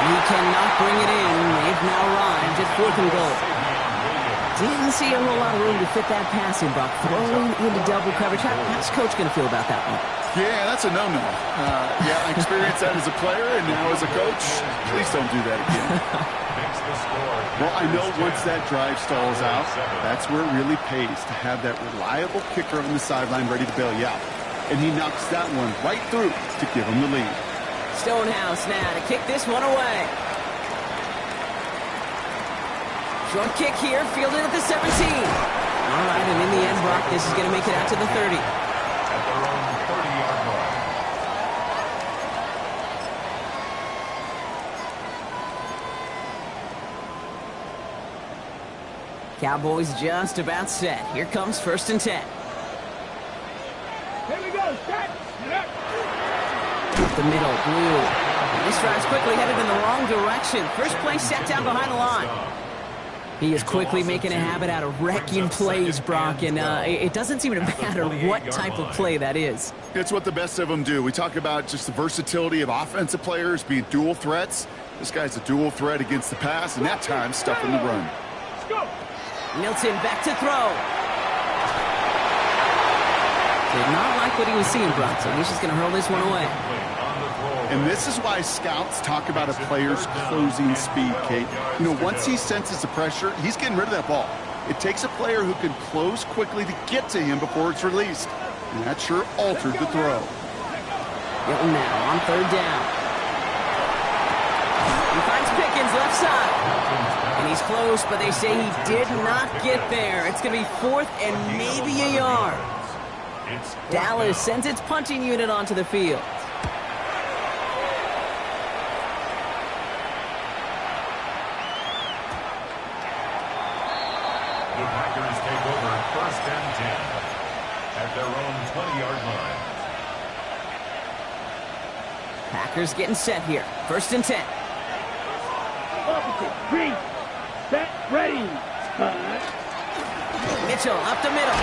S5: He cannot bring it in. They've now arrived at 4th and goal. Didn't see a whole lot of room to fit that pass in, Brock. Throwing into double coverage. How's Coach going to feel about that one?
S6: Yeah, that's a no-no. Yeah, I experienced that as a player, and now as a coach, please don't do that again. Well, I know once that drive stalls out, that's where it really pays to have that reliable kicker on the sideline ready to bail you out. And he knocks that one right through to give him the lead.
S5: Stonehouse now to kick this one away. Short kick here, fielded at the 17. All right, and in the end, Brock, this is going to make it out to the 30.
S4: At their own 30-yard line.
S5: Cowboys just about set. Here comes 1st and 10.
S2: Here we go. Set.
S5: Up the middle, blue. And this drive's quickly headed in the wrong direction. First play set down behind the line. He is quickly making a habit out of wrecking plays, Brock, and it doesn't seem to matter what type of play that is.
S6: It's what the best of them do. We talk about just the versatility of offensive players being dual threats. This guy's a dual threat against the pass, and that time stuffing the run.
S5: Milton back to throw. Did not like what he was seeing, Brock, so he's just going to hurl this one away.
S6: And this is why scouts talk about a player's closing speed, Kate. You know, once he senses the pressure, he's getting rid of that ball. It takes a player who can close quickly to get to him before it's released. And that sure altered the throw.
S5: Hilton now on 3rd down. He finds Pickens left side. And he's close, but they say he did not get there. It's going to be 4th and maybe a yard. Dallas sends its punting unit onto the field.
S4: The Packers take over 1st and 10 at their own 20-yard line.
S5: Packers getting set here. 1st and 10.
S2: Opposite. 3. Set. Ready.
S5: Mitchell up the middle.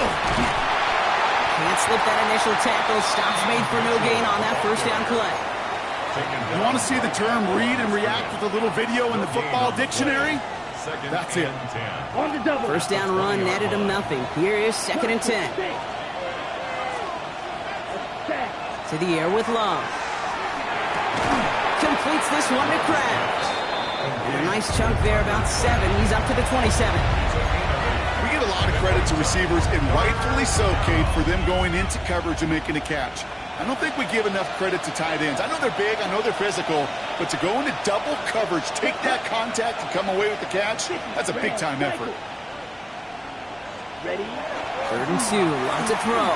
S5: Can't slip that initial tackle. Stops made for no gain on that 1st down play.
S6: You want to see the term read and react with a little video in the football dictionary? That's it.
S2: On the double.
S5: 1st down run netted him nothing. Here is 2nd and 10. To the air with Love. Completes this one to Kraft. And a nice chunk there, about 7. He's up to the 27.
S6: We get a lot of credit to receivers, and rightfully so, Kate, for them going into coverage and making a catch. I don't think we give enough credit to tight ends. I know they're big, I know they're physical, but to go into double coverage, take that contact, and come away with the catch, that's a big-time effort.
S2: Ready.
S5: 3rd and 2. Love to throw.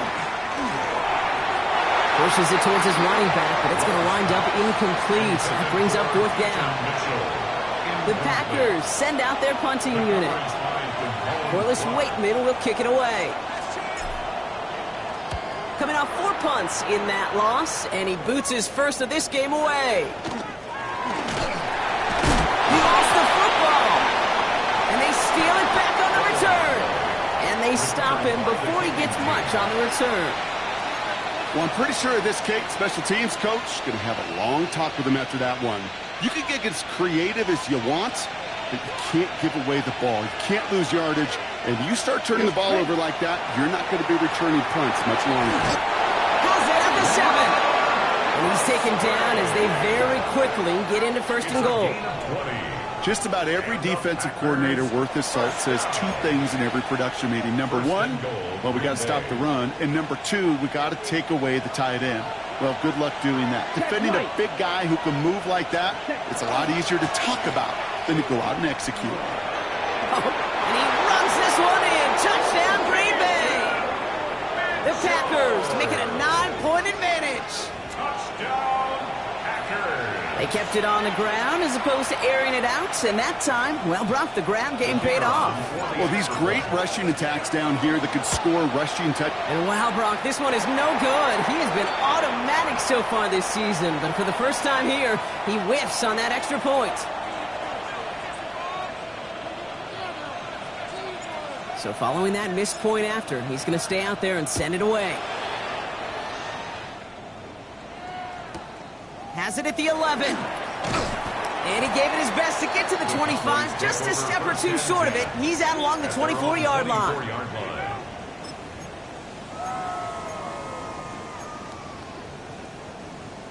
S5: Pushes it towards his running back, but it's going to wind up incomplete. That brings up 4th down. The Packers send out their punting unit. Corliss Waitman will kick it away. Coming off 4 punts in that loss, and he boots his first of this game away. He lost the football, and they steal it back on the return. And they stop him before he gets much on the return.
S6: Well, I'm pretty sure this Kate special teams coach going to have a long talk with him after that one. You can get as creative as you want, but you can't give away the ball. You can't lose yardage. And you start turning the ball over like that, you're not going to be returning punts much longer.
S5: Goes in at the 7. And he's taken down as they very quickly get into 1st and goal.
S6: Just about every defensive coordinator worth his salt says 2 things in every production meeting. Number 1, well, we got to stop the run. And number 2, we got to take away the tight end. Well, good luck doing that. Defending a big guy who can move like that, it's a lot easier to talk about than to go out and execute.
S5: And he runs this one in. Touchdown, Green Bay. The Packers make it a 9-point advantage.
S4: Touchdown, Packers.
S5: They kept it on the ground as opposed to airing it out, and that time, well, Brock, the ground game paid off.
S6: Well, these great rushing attacks down here that could score rushing touch.
S5: And wow, Brock, this one is no good. He has been automatic so far this season, but for the first time here, he whiffs on that extra point. So following that missed point after, he's going to stay out there and send it away. Has it at the 11. And he gave it his best to get to the 25. Just a step or 2 short of it. He's out along the 24-yard line.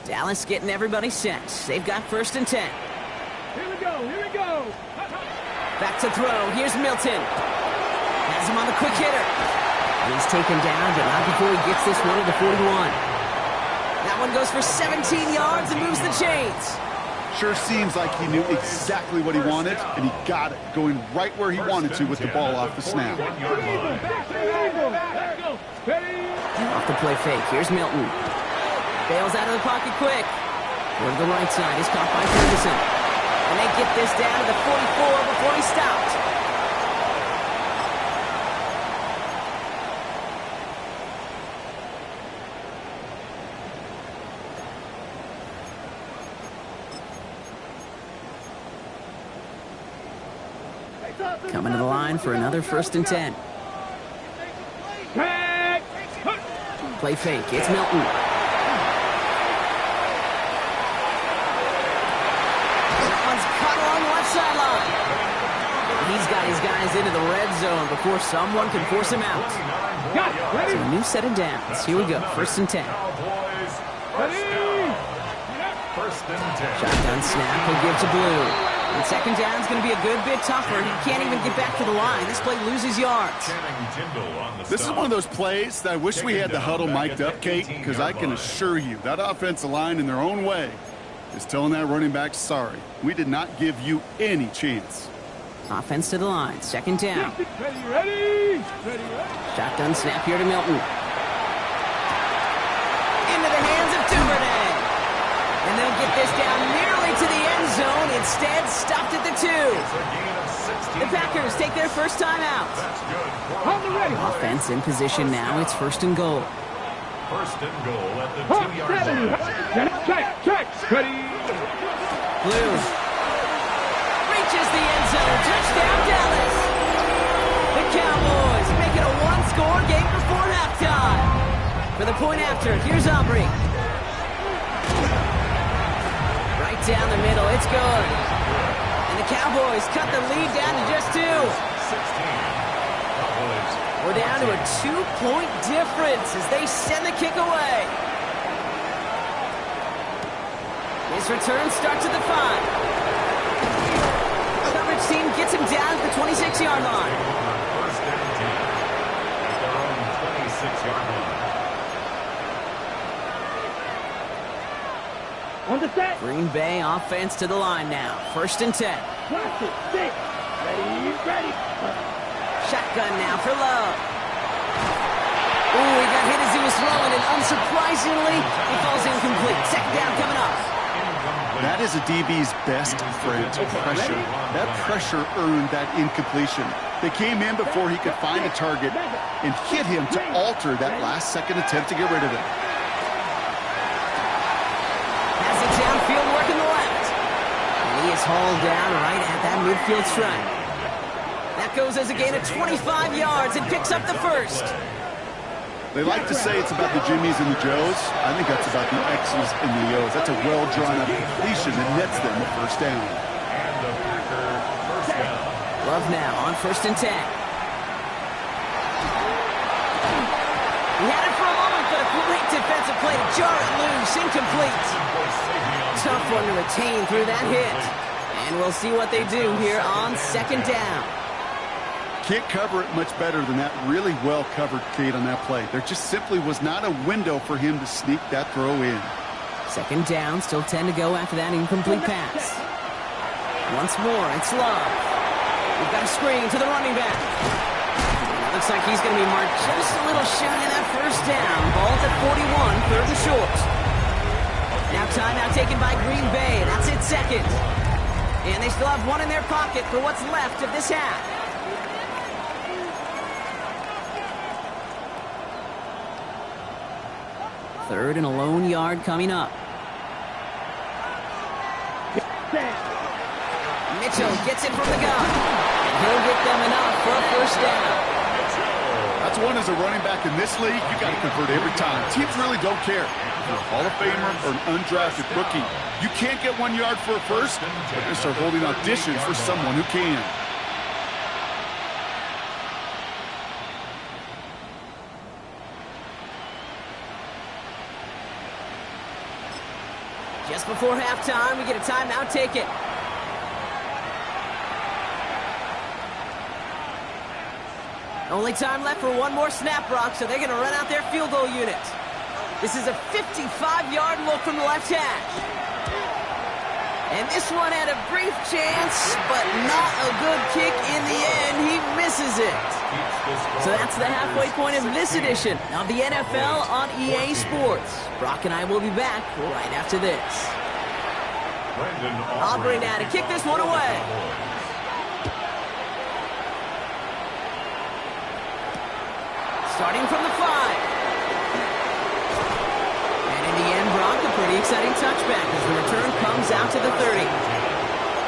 S5: Dallas getting everybody set. They've got 1st and 10.
S2: Here we go. Here we go.
S5: Back to throw. Here's Milton. Has him on the quick hitter. And he's taken down, but not before he gets this one to the 41. That one goes for 17 yards and moves the chains.
S6: Sure seems like he knew exactly what he wanted, and he got it, going right where he wanted to with the ball off the snap.
S5: Off the play fake. Here's Milton. Bails out of the pocket quick. Over to the right side. He's caught by Ferguson. And they get this down to the 44 before he stopped. Coming to the line for another 1st and 10. Play fake. It's Milton. That one's caught along the left sideline. He's got his guys into the red zone before someone can force him out. So a new set of downs. Here we go. 1st and 10. Shotgun snap. He'll give to Blue. And 2nd down is going to be a good bit tougher. He can't even get back to the line. This play loses yards.
S6: This is one of those plays that I wish we had the huddle mic'd up, Kate, because I can assure you that offensive line in their own way is telling that running back, sorry, we did not give you any chance.
S5: Offense to the line. 2nd down.
S2: Ready.
S5: Shotgun snap here to Milton. Into the hands of Duvernay. And they'll get this down nearly to the end zone. Instead, stopped at the 2. The Packers take their first time out. Offense in position now. It's 1st and goal.
S4: 1st and goal at the 2-yard line.
S2: Check. Ready.
S5: Blue reaches the end zone. Touchdown, Dallas. The Cowboys make it a one-score game before halftime. For the point after, here's Aubrey. Right down the middle, it's good. And the Cowboys cut the lead down to just 2.
S4: 16. Cowboys.
S5: We're down to a 2-point difference as they send the kick away. This return starts at the 5. Coverage team gets him down at the 26-yard line.
S4: First down 10 at their own 26-yard line.
S2: On the set.
S5: Green Bay offense to the line now. 1st and 10.
S2: Watch it. 6. Ready.
S5: Shotgun now for Love. Ooh, he got hit as he was throwing, and unsurprisingly, he falls incomplete. 2nd down coming up.
S6: That is a DB's best friend, pressure. That pressure earned that incompletion. They came in before he could find a target and hit him to alter that last-second attempt to get rid of it.
S5: Has it downfield, working the left. And he is hauled down right at that midfield stripe. That goes as a gain of 25 yards and picks up the 1st.
S6: They like to say it's about the Jimmies and the Joes. I think that's about the X's and the O's. That's a well-drawn-up completion that nets them the 1st down.
S4: And the Packer first down.
S5: Love now on 1st and 10. He had it for a moment, but a great defensive play to jar it loose, incomplete. Tough one to retain through that hit. And we'll see what they do here on 2nd down.
S6: Can't cover it much better than that really well-covered Kate on that play. There just simply was not a window for him to sneak that throw in.
S5: 2nd down, still 10 to go after that incomplete pass. Once more, it's Love. We've got a screen to the running back. It looks like he's going to be marked just a little shy of that 1st down. Ball's at 41, 3rd and short. Now timeout taken by Green Bay. That's it, 2nd. And they still have one in their pocket for what's left of this half. 3rd and a lone yard coming up. Mitchell gets it from the gun. And he'll get them enough for a 1st down.
S6: That's one as a running back in this league, you got to convert every time. Teams really don't care. If you're a Hall of Famer or an undrafted rookie, you can't get 1 yard for a 1st, but they start holding auditions for someone who can.
S5: Just before halftime, we get a timeout taken. Only time left for one more snap, Brock, so they're going to run out their field goal unit. This is a 55-yard look from the left hash. And this one had a brief chance, but not a good kick in the end. He misses it. So that's the halfway point of this edition of the NFL on EA Sports. Brock and I will be back right after this. Aubrey now to kick this one away. Starting from the 5. And in the end, Brock, a pretty exciting touchback as the return comes out to the 30.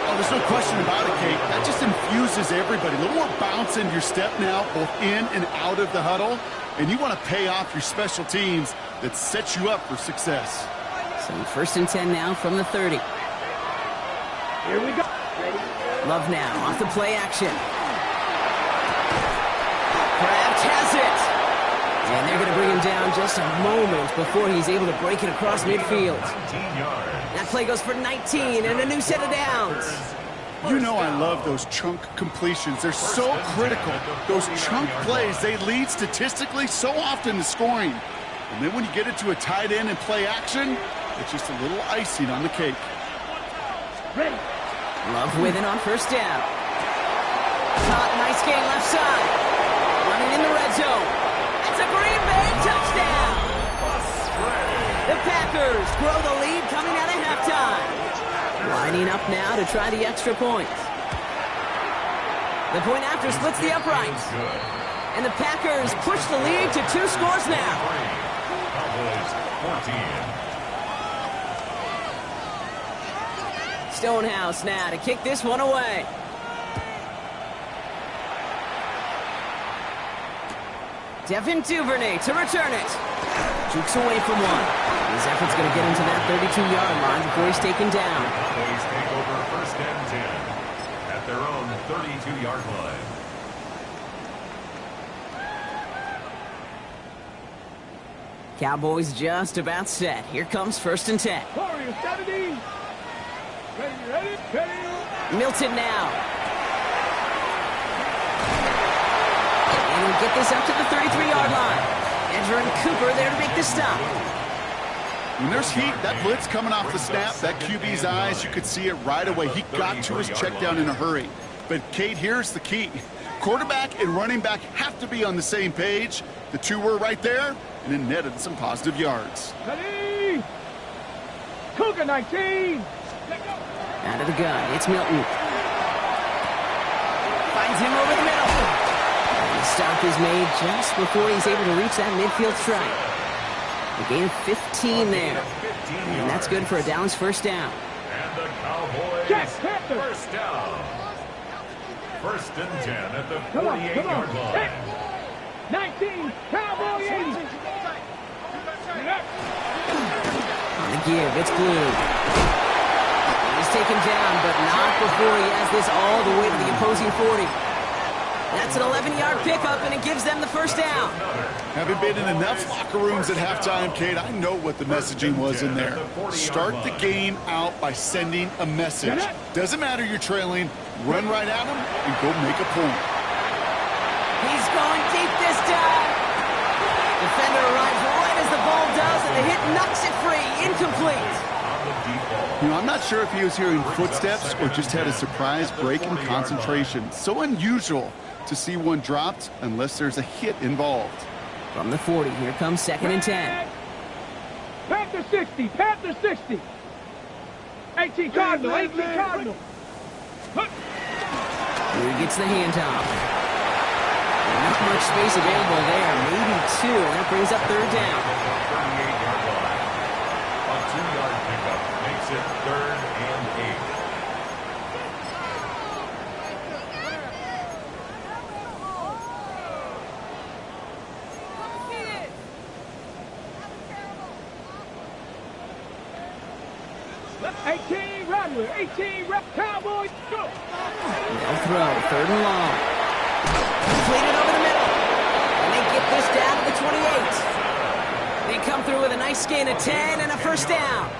S6: Oh, there's no question about it, Kate. That just infuses everybody. A little more bounce into your step now, both in and out of the huddle. And you want to pay off your special teams that sets you up for success.
S5: So 1st and 10 now from the 30.
S2: Here we go.
S5: Love now off the play action. Kraft has it. And they're going to bring him down just a moment before he's able to break it across midfield. That play goes for 19 and a new set of downs.
S6: You know I love those chunk completions. They're so critical. Those chunk plays, they lead statistically so often to scoring. And then when you get it to a tight end and play action, it's just a little icing on the cake.
S2: Ready.
S5: Love with it on 1st down. Caught, nice game left side. Running in the red zone. It's a Green Bay touchdown. The Packers grow the lead coming out of halftime. Lining up now to try the extra point. The point after splits the uprights. And the Packers push the lead to 2 scores now.
S4: Cowboys 14.
S5: Stonehouse now to kick this one away. Devin Duvernay to return it. Jukes away from one. His effort's going to get him to that 32-yard line before he's taken down.
S4: Cowboys take over 1st and 10 at their own 32-yard line.
S5: Cowboys just about set. Here comes 1st and 10.
S2: Warriors, 70. Ready.
S5: Milton now. And he'll get this up to the 33-yard line. Edger and Cooper there to make the stop.
S6: When there's heat, that blitz coming off the snap, that QB's eyes, you could see it right away. He got to his check down in a hurry. But, Kate, here's the key. Quarterback and running back have to be on the same page. The two were right there, and it netted some positive yards.
S2: Ready. Cougar 19.
S5: Out of the gun, it's Milton. Finds him over the middle. And the stop is made just before he's able to reach that midfield stripe. A gain of 15 there. And that's good for a Dallas 1st down.
S4: And the Cowboys first down. 1st and 10 at the 48-yard line.
S2: 19, Cowboy 80.
S5: On the give, it's Blue. He's taken down, but not before he has this all the way to the opposing 40. That's an 11-yard pickup, and it gives them the 1st down.
S6: Having been in enough locker rooms at halftime, Kate, I know what the messaging was in there. Start the game out by sending a message. Doesn't matter you're trailing, run right at them and go make a point.
S5: He's going deep this time. Defender arrives right as the ball does, and the hit knocks it free. Incomplete.
S6: You know, I'm not sure if he was hearing footsteps or just had a surprise break in concentration. So unusual to see one dropped unless there's a hit involved.
S5: From the 40, here comes 2nd and 10.
S2: Panther 60, Panther 60. 18 Cardinal, 18 Cardinal.
S5: Here he gets the handoff. Not much space available there, maybe 2, and that brings up 3rd down.
S4: 38-yard line. A 2-yard pickup makes it 3rd and 8.
S2: Rodway, 18 rep Cowboys, go!
S5: They'll throw, 3rd and long. Completed over the middle. And they get this down to the 28. They come through with a nice gain of 10 and a 1st down.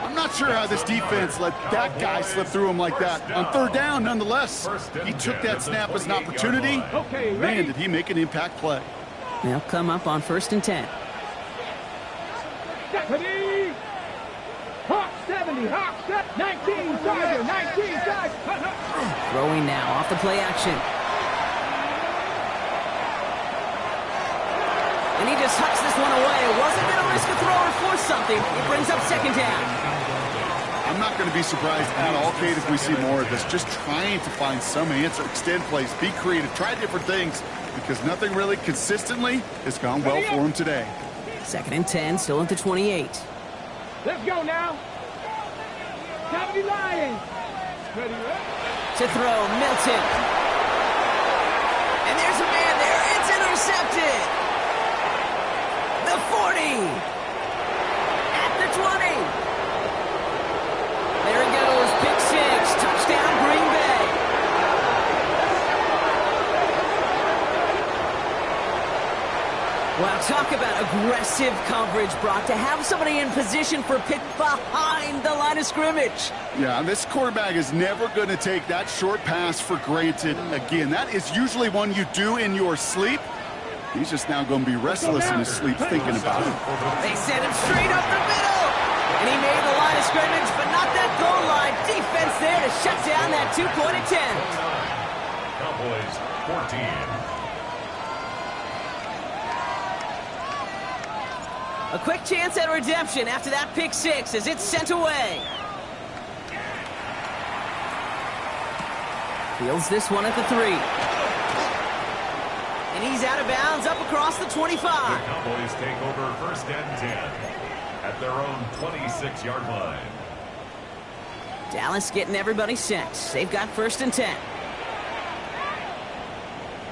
S6: I'm not sure how this defense let that guy slip through him like that. On 3rd down, nonetheless, he took that snap as an opportunity. Man, did he make an impact play.
S5: They'll come up on 1st and 10.
S2: Deputy! Hawk 70, Hawk 19, Tiger, 19, Tiger.
S5: Throwing now off the play action. And he just hucks this one away. Wasn't going to risk a throw or force something. It brings up 2nd down.
S6: I'm not going to be surprised at all, Kate, if we see more of this. Just trying to find some answer, extend plays, be creative, try different things, because nothing really consistently has gone well for him today.
S5: 2nd and 10, still at the 28.
S2: Let's go now. 70 Lions. Ready,
S5: to throw, Milton. And there's a man there. It's intercepted. The 40. At the 20. There he goes. Pick 6. Touchdown, Green Bay. Well, talk about aggressive coverage, Brock. To have somebody in position for a pick behind the line of scrimmage.
S6: Yeah, this quarterback is never going to take that short pass for granted again. That is usually one you do in your sleep. He's just now going to be restless in his sleep thinking about it.
S5: They sent him straight up the middle. And he made the line of scrimmage, but not that goal line. Defense there to shut down that two-point attempt.
S4: Cowboys 14.
S5: A quick chance at redemption after that pick 6 as it's sent away. Fields this one at the 3. And he's out of bounds up across the 25.
S4: The Cowboys take over 1st and 10 at their own 26-yard line.
S5: Dallas getting everybody set. They've got 1st and 10.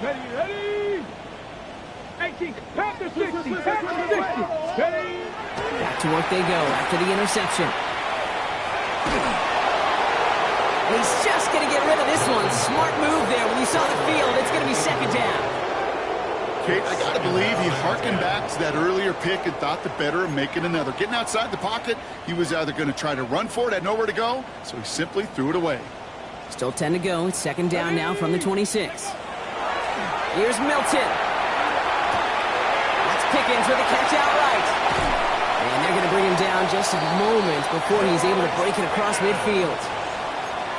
S2: Ready. 18, Panther 60, Panther 60. Ready.
S5: Back to work they go after the interception. And he's just going to get rid of this one. Smart move there. When you saw the field, it's going to be 2nd down.
S6: Kate, I got to believe he harkened back to that earlier pick and thought the better of making another. Getting outside the pocket, he was either going to try to run for it, had nowhere to go, so he simply threw it away.
S5: Still 10 to go. It's 2nd down now from the 26. Here's Milton. That's Pickens with a catch outright. And they're going to bring him down just a moment before he's able to break it across midfield.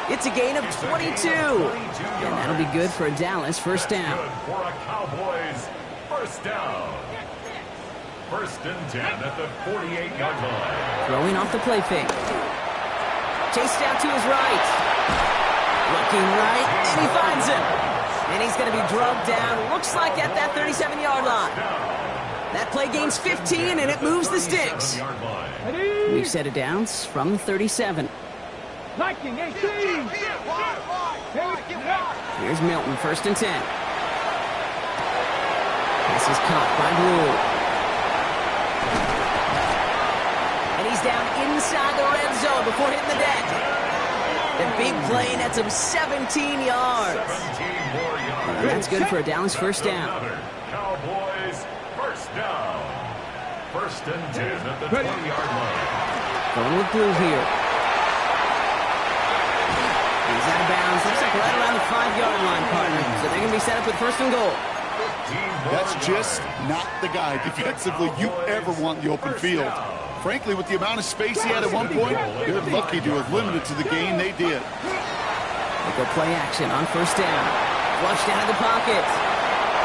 S5: It's a gain of 22. And that'll be good for a Dallas 1st down.
S4: For a Cowboys 1st down. 1st and 10 at the 48-yard line.
S5: Throwing off the play fake. Chased out to his right. Looking right, and he finds him. And he's going to be drugged down, looks like at that 37-yard line. That play gains 15, and it moves the sticks. We've set it down from the 37.
S2: Liking 18.
S5: Here's Milton, 1st and 10. This is caught by Rule. And he's down inside the red zone before hitting the deck. The big play nets him 17 yards. And that's good for a Dallas 1st down.
S4: Cowboys 1st down. 1st and 10 at the 20-yard line.
S5: Going with Blue here. He's out of bounds. Looks like right around the 5-yard line, partner. So they're going to be set up with 1st and goal.
S6: That's just not the guy defensively you ever want in the open field. Frankly, with the amount of space he had at one point, they're lucky to have limited to the gain they did.
S5: They go play action on 1st down. Flushed out of the pocket.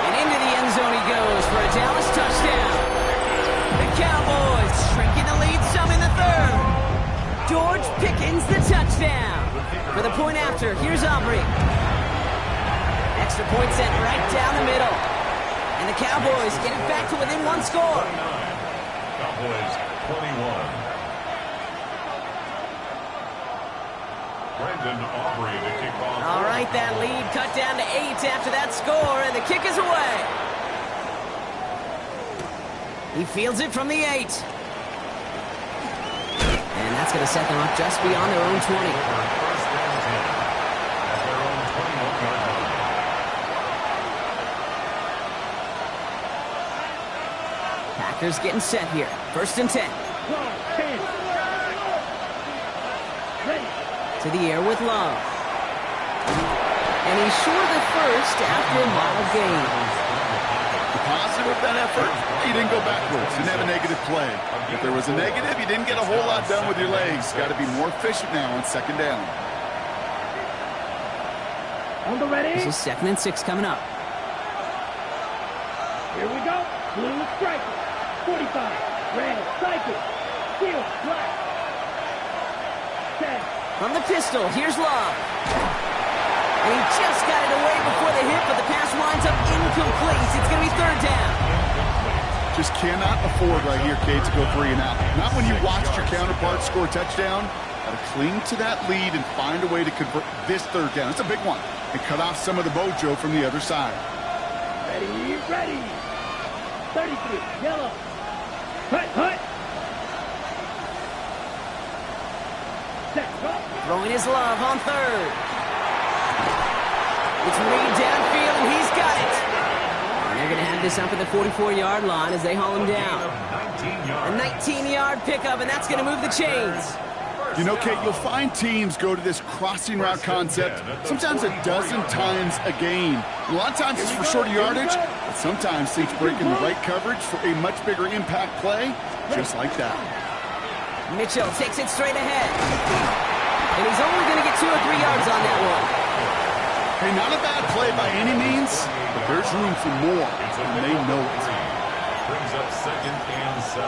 S5: And into the end zone he goes for a Dallas touchdown. The Cowboys shrinking the lead some in the 3rd. George Pickens the touchdown. For the point after, here's Aubrey. Extra point sent right down the middle. And the Cowboys get it back to within 1 score.
S4: Cowboys 21. Brandon Aubrey to kick off.
S5: All right, that lead cut down to 8 after that score, and the kick is away. He fields it from the 8. And that's going to set them up just beyond their own 20.
S4: 1st and 10 at their own 21-yard line.
S5: Packers getting set here. 1st and 10.
S2: 10. Ready.
S5: To the air with Love. And he's short of 1st after a wild gain.
S6: The positive of that effort, he didn't go backwards. Didn't have a negative play. If there was a negative, you didn't get a whole lot done with your legs. Got to be more efficient now on 2nd down.
S2: On the ready.
S5: This is 2nd and 6 coming up.
S2: Here we go. Blue striker. 45. Red. Cycle. Steel. Black. 10.
S5: From the pistol, here's Love. And he just got it away before the hit, but the pass winds up incomplete. It's going to be 3rd down.
S6: Just cannot afford right here, Kate, to go 3 and out. Not when you watched your counterpart score a touchdown. Got to cling to that lead and find a way to convert this 3rd down. It's a big one. And cut off some of the mojo from the other side.
S2: Ready. Ready. 33. Yellow. Hut. Hut. Set. Go.
S5: Throwing his Love on 3rd. It's Reed downfield, and he's got it. And they're going to have this up at the 44-yard line as they haul him down. A 19-yard pickup, and that's going to move the chains.
S6: You know, Kate, you'll find teams go to this crossing route concept sometimes a dozen times a game. A lot of times it's for shorter yardage, but sometimes teams break in the right coverage for a much bigger impact play, just like that.
S5: Mitchell takes it straight ahead. And he's only going to get 2 or 3 yards on that one.
S6: Hey, not a bad play by any means, but there's room for more, and they know it.
S4: Brings up 2nd and 7.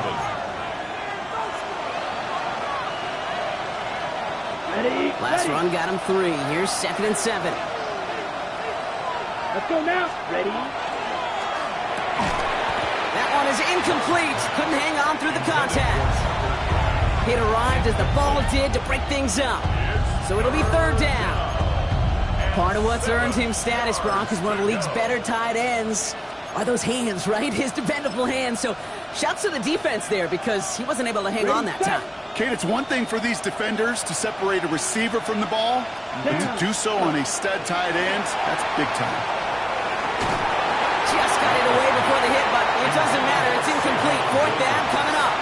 S2: Ready.
S5: Last
S2: Ready.
S5: run got him 3. Here's 2nd and 7.
S2: Let's go now. Ready.
S5: That one is incomplete. Couldn't hang on through the contact. It arrived as the ball did to break things up. so it'll be third down. Part of what's earned him status, Gronk, is one of the league's better tight ends. Are those hands, right? His dependable hands. So shouts to the defense there because he wasn't able to hang on that time.
S6: Kate, it's one thing for these defenders to separate a receiver from the ball, but to do so on a stud tight end, that's big time.
S5: Just got it away before the hit, but it doesn't matter. It's incomplete. Fourth down coming up.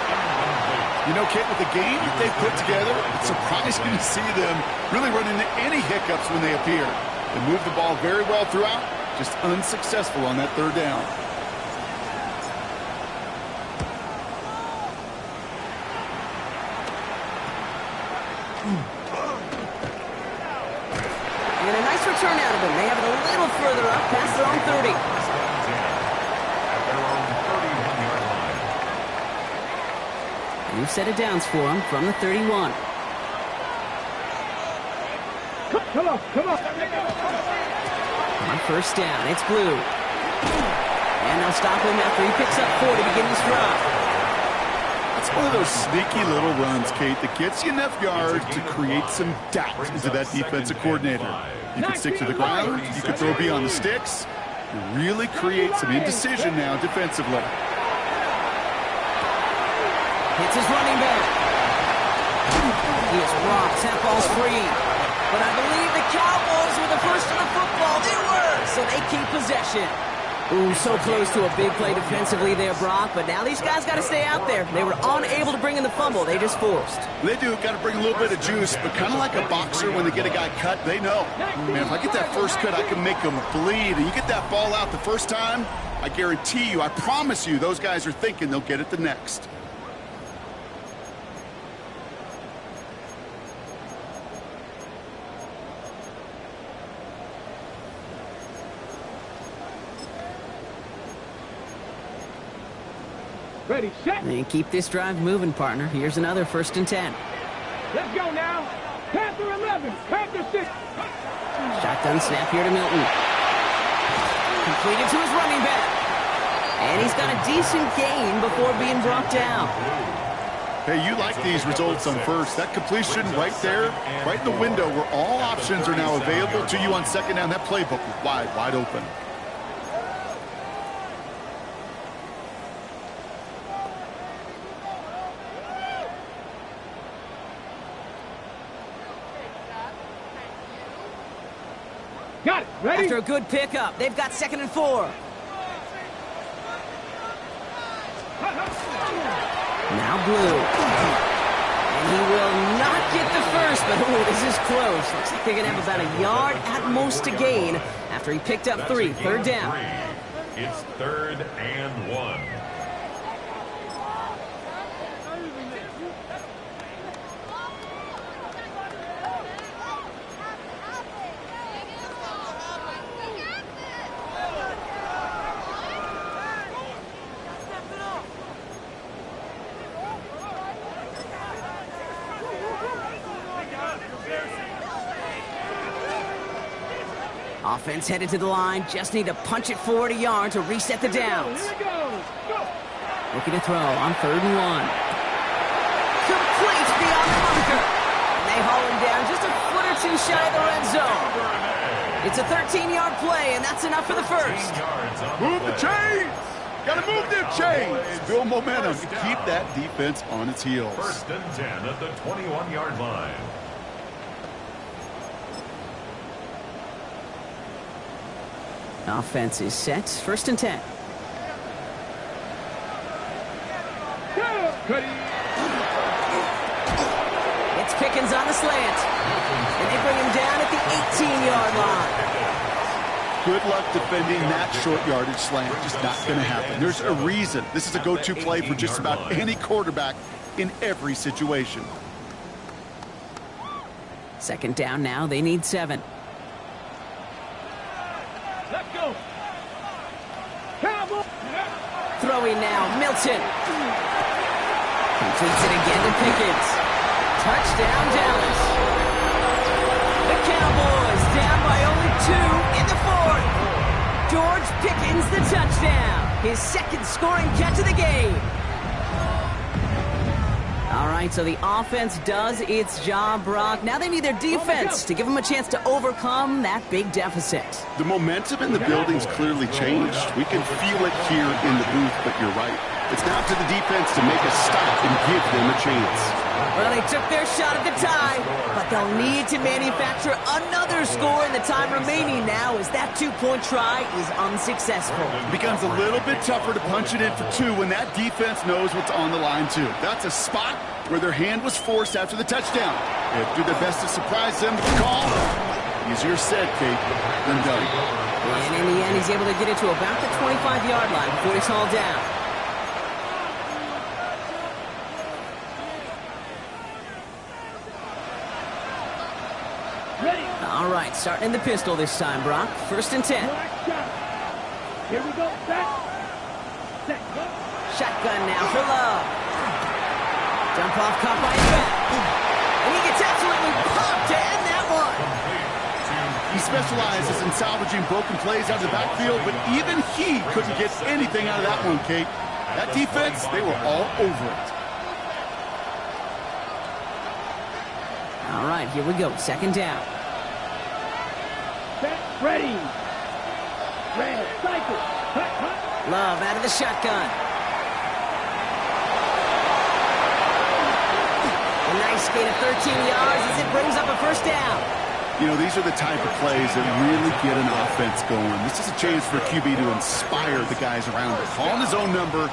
S6: You know, Kate, with the game that they've put together, it's surprising to see them really run into any hiccups when they appear. They move the ball very well throughout, just unsuccessful on that third down.
S5: And a nice return out of them. They have it a little further up past their own 30. New set of downs for him from the 31.
S2: Come on, come on.
S5: On first down, it's Blue. And they'll stop him after he picks up 4 to begin this drive.
S6: It's one of those sneaky little runs, Kate, that gets you enough yards to create some doubt into that defensive coordinator. You can stick to the ground, you can throw beyond the sticks, and really create some indecision now defensively.
S5: Hits his running back. He is rocked. That ball's free. But I believe the Cowboys were the first to the football. They were, so they keep possession. Ooh, so close to a big play defensively there, Brock. But now these guys got to stay out there. They were unable to bring in the fumble. They just forced.
S6: They do. Got to bring a little bit of juice, but kind of like a boxer when they get a guy cut, they know. Man, if I get that first cut, I can make them bleed. And you get that ball out the first time, I guarantee you, I promise you, those guys are thinking they'll get it the next.
S2: Ready, set.
S5: And keep this drive moving, partner. Here's another 1st and 10.
S2: Let's go now. Panther 11, Panther 6.
S5: Shotgun snap here to Milton. Completed to his running back. And he's got a decent gain before being brought down.
S6: Hey, you like these results on first. That completion right there, right in the window where all options are now available to you on second down. That playbook is wide open.
S2: Got it. Ready?
S5: After a good pickup, they've got 2nd and 4. Now Blue. And he will not get the first, but this is close. Looks like they're going to have about a yard at most to gain after he picked up 3. Third down.
S4: It's 3rd and 1.
S5: Offense headed to the line. Just need to punch it forward a yard to reset the downs.
S2: Here we go. Go.
S5: Looking to throw on 3rd and 1. Complete beyond the bunker. They haul him down just a foot or 2 shy of the red zone. It's a 13-yard play, and that's enough for the first.
S6: Move the chains! Got to move them chains! Build momentum to keep that defense on its heels.
S4: 1st and 10 at the 21-yard line.
S5: Offense is set. 1st and 10. It's Pickens on the slant. And they bring him down at the 18-yard line.
S6: Good luck defending that short yardage slant. Just not going to happen. There's a reason. This is a go-to play for just about any quarterback in every situation.
S5: 2nd down now. They need 7.
S2: Let's go. Cowboy.
S5: Throwing now. Milton. Completes it again to Pickens. Touchdown, Dallas. The Cowboys down by only 2 in the 4th. George Pickens the touchdown. His 2nd scoring catch of the game. All right, so the offense does its job, Brock. Now they need their defense to give them a chance to overcome that big deficit.
S6: The momentum in the building's clearly changed. We can feel it here in the booth, but you're right. It's now up to the defense to make a stop and give them a chance.
S5: Well, they took their shot at the tie, but they'll need to manufacture another score in the time remaining now as that two-point try is unsuccessful.
S6: It becomes a little bit tougher to punch it in for two when that defense knows what's on the line, too. That's a spot where their hand was forced after the touchdown. They have to do their best to surprise them with the call. Easier said, Kate, than done.
S5: And in the end, he's able to get it to about the 25-yard line before he's hauled down. All right, starting in the pistol this time, Brock. 1st and 10.
S2: Here we go. Set.
S5: Shotgun now for Love. Jump off, caught by his back. And he gets absolutely popped to end that one.
S6: He specializes in salvaging broken plays out of the backfield, but even he couldn't get anything out of that one, Kate. That defense, they were all over it.
S5: All right, here we go. 2nd down.
S2: Set. Ready. Red. Cycle. Cut.
S5: Love out of the shotgun. A nice gain of 13 yards as it brings up a 1st down.
S6: You know, these are the type of plays that really get an offense going. This is a chance for QB to inspire the guys around him. Calling his own number,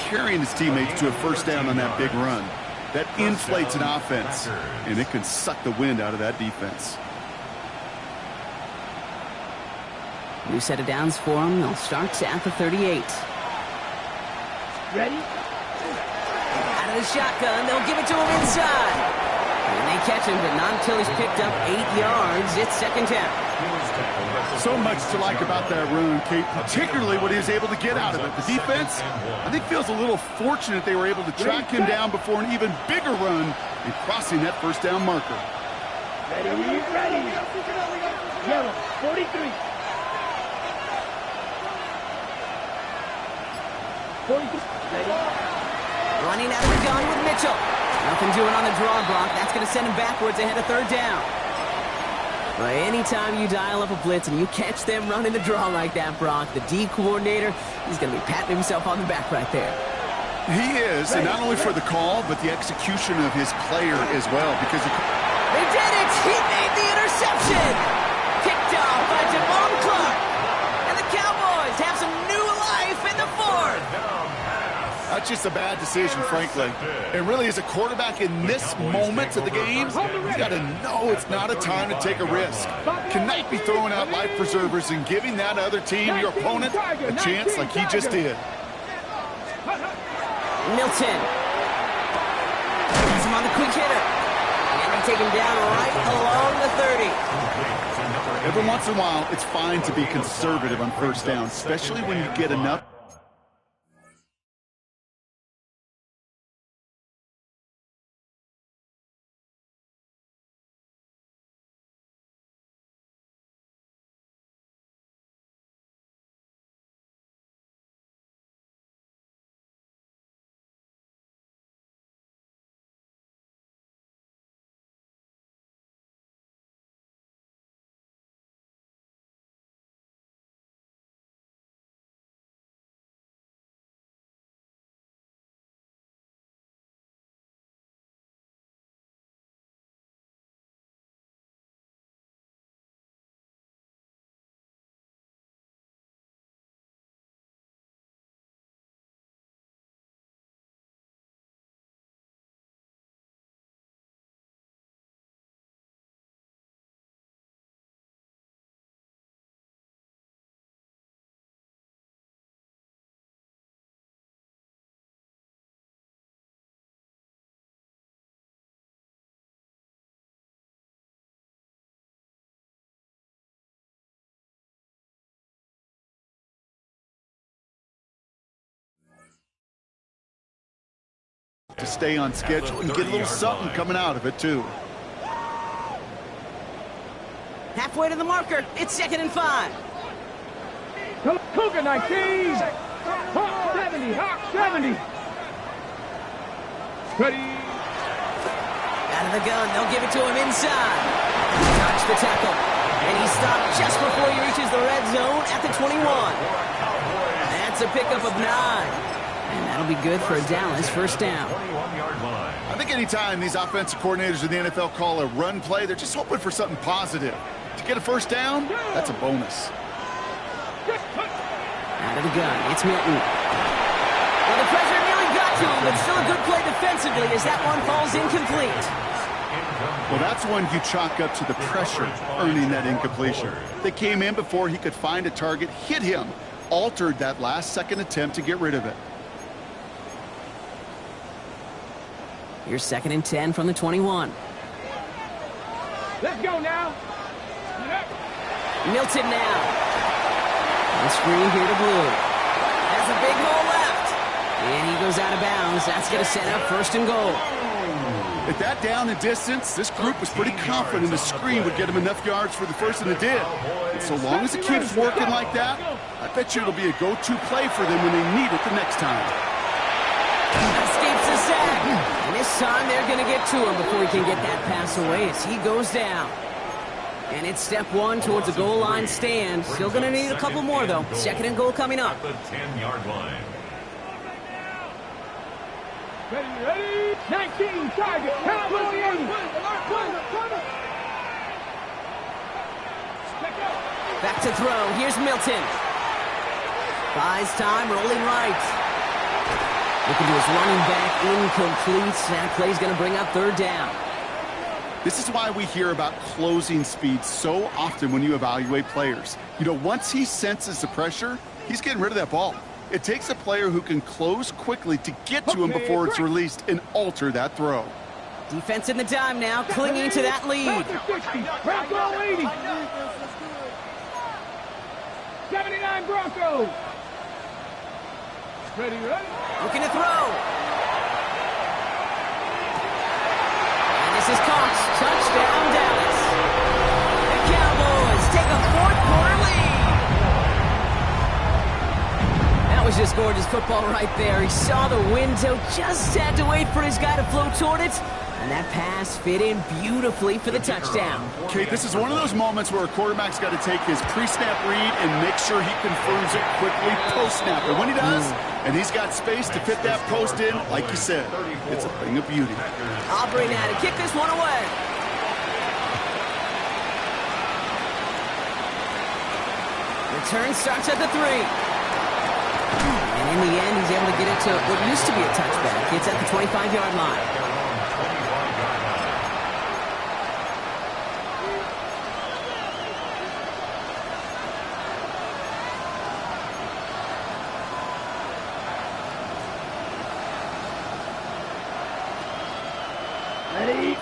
S6: carrying his teammates to a 1st down on that big run. That inflates an offense, and it can suck the wind out of that defense.
S5: New set of downs for them. They'll start at the 38.
S2: Ready.
S5: Out of the shotgun, they'll give it to him inside. And they catch him, but not until he's picked up 8 yards. It's 2nd down.
S6: So much to like about that run, Kate, particularly what he was able to get out of it. The defense, I think, feels a little fortunate they were able to track him down before an even bigger run and crossing that 1st down marker.
S2: Ready. Yellow. 43. 42. Ready.
S5: Running out of the gun with Mitchell. Nothing doing on the draw, Brock. That's going to send him backwards ahead of 3rd down. But anytime you dial up a blitz and you catch them running the draw like that, Brock, the D coordinator, he's going to be patting himself on the back right there.
S6: He is, and not only for the call, but the execution of his player as well. Because
S5: they did it! He made the interception! Picked off by Javon Clark. And the Cowboys have some new life in the 4th.
S6: That's just a bad decision, frankly. And really, as a quarterback in this moment of the game, he's got to know it's not a time to take a risk. Cannot be throwing out life preservers and giving that other team, your opponent, a chance like he just did.
S5: Milton. He's him on the quick hitter. And they take him down right along the 30.
S6: Every once in a while, it's fine to be conservative on 1st down, especially when you get enough. To stay on schedule and get a little something coming out of it, too.
S5: Halfway to the marker. It's 2nd and 5.
S2: Cougar 19. Hawk 70. Hawk 70. Ready.
S5: the gun. They'll give it to him inside. Touch the tackle. And he stopped just before he reaches the red zone at the 21. That's a pickup of 9. And that'll be good for a Dallas first down.
S6: I think anytime these offensive coordinators in the NFL call a run play, they're just hoping for something positive. To get a first down, that's a bonus.
S5: Out of the gun, it's Milton. Well, the pressure nearly got to him, but still a good play defensively as that one falls incomplete.
S6: Well, that's one you chalk up to the pressure earning that incompletion. They came in before he could find a target, hit him, altered that last-second attempt to get rid of it.
S5: Here's 2nd and 10 from the 21.
S2: Let's go now.
S5: Milton now. On screen here to Blue. Has a big hole left. And he goes out of bounds. That's going to set up 1st and goal.
S6: At that down and distance, this group was pretty confident the screen would get him enough yards for the first, and it did. And so long as it keeps working like that, I bet you it'll be a go-to play for them when they need it the next time.
S5: Escapes the sack. And this time they're going to get to him before he can get that pass away as he goes down. And it's step 1 towards a goal line stand. Still going to need a couple more, though. 2nd and goal coming up.
S4: The 10-yard line.
S2: Ready? 19, target. Cowboy 80.
S5: Back to throw. Here's Milton. Buys time, rolling right. Looking to his running back, incomplete. That play's going to bring up 3rd down.
S6: This is why we hear about closing speed so often when you evaluate players. You know, once he senses the pressure, he's getting rid of that ball. It takes a player who can close quickly to get to him before it's released and alter that throw.
S5: Defense in the dime now, clinging to that lead.
S2: 80. 79 Broncos. Ready?
S5: Looking to throw. And this is caught. Touchdown, Dallas. The Cowboys take a 4th-quarter lead. That was just gorgeous football right there. He saw the window, just had to wait for his guy to flow toward it. And that pass fit in beautifully for the touchdown.
S6: Kate, this is one of those moments where a quarterback's got to take his pre-snap read and make sure he confirms it quickly post-snap. And when he does, and he's got space to fit that post in, like you said, it's a thing of beauty.
S5: Aubrey now to kick this one away. Return starts at the 3. And in the end, he's able to get it to what used to be a touchback. It's at the 25-yard line.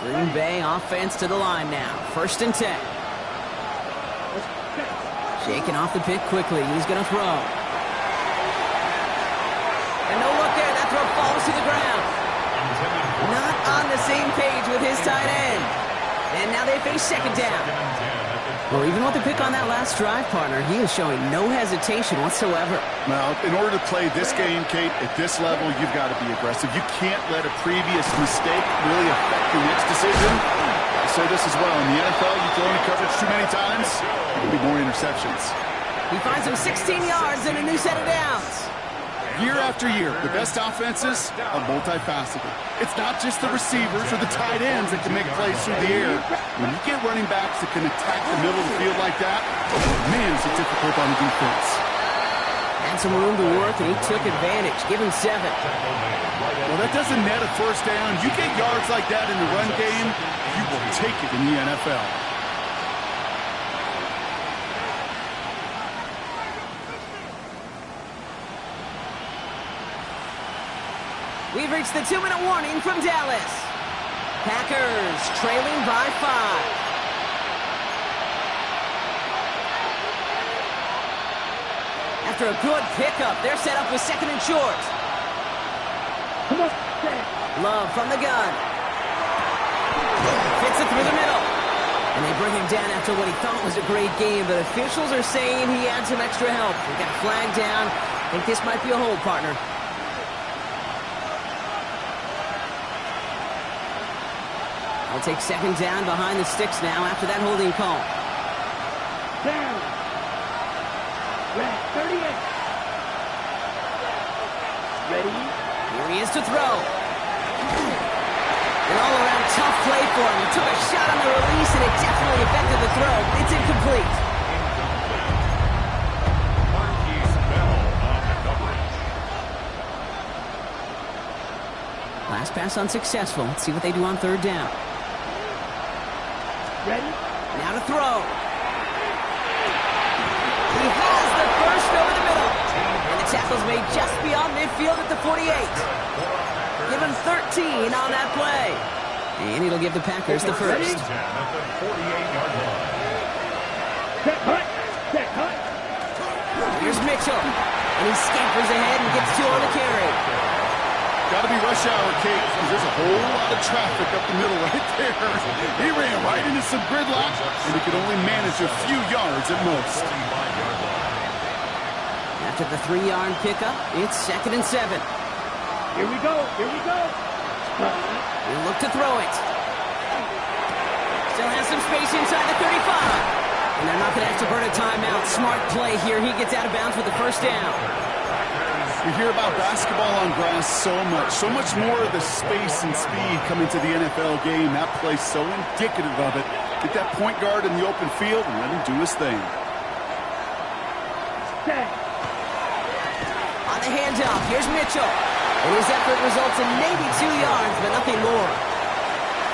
S5: Green Bay offense to the line now. 1st and 10. Shaking off the pick quickly. He's going to throw. And no look there. That throw falls to the ground. Not on the same page with his tight end. And now they face 2nd down. Well, even with the pick on that last drive, partner, he is showing no hesitation whatsoever.
S6: Well, in order to play this game, Kate, at this level, you've got to be aggressive. You can't let a previous mistake really affect the next decision. I say this as well. In the NFL, you throw into coverage too many times, there'll be more interceptions.
S5: He finds him 16 yards and a new set of downs.
S6: Year after year, the best offenses are multifaceted. It's not just the receivers or the tight ends that can make plays through the air. When you get running backs that can attack the middle of the field like that, man, is it difficult on the defense.
S5: Had some room to work, and he took advantage. Give him 7.
S6: Well, that doesn't net a first down. You get yards like that in the run game, you will take it in the NFL.
S5: We've reached the 2-minute warning from Dallas. Packers trailing by 5. After a good pickup, they're set up with 2nd and short. Love from the gun. Fits it through the middle. And they bring him down after what he thought was a great game, but officials are saying he had some extra help. He got flagged down. I think this might be a hold, partner. They'll take second down behind the sticks now after that holding call.
S2: Down. Red 38. Ready?
S5: Here he is to throw. An all-around tough play for him. He took a shot on the release, and it definitely affected the throw. It's incomplete. Last pass unsuccessful. Let's see what they do on third down.
S2: Ready?
S5: Now to throw. He has the first over the middle. And the tackle's made just beyond midfield at the 48. Give him 13 on that play. And it'll give the Packers the first.
S2: Set hut. Set hut.
S5: Here's Mitchell. And he scampers ahead and gets 2 on the carry.
S6: Got to be rush hour, Kate, because there's a whole lot of traffic up the middle right there. He ran right into some gridlock, and he could only manage a few yards at most.
S5: After the 3-yard pickup, it's 2nd and 7.
S2: Here we go. Here we go.
S5: He'll look to throw it. Still has some space inside the 35. And they're not going to have to burn a timeout. Smart play here. He gets out of bounds with the first down.
S6: We hear about basketball on grass so much more of the space and speed coming to the NFL game. That play's so indicative of it. Get that point guard in the open field and let him do his thing.
S2: Set.
S5: On the handoff, here's Mitchell. And his effort results in maybe 2 yards, but nothing more.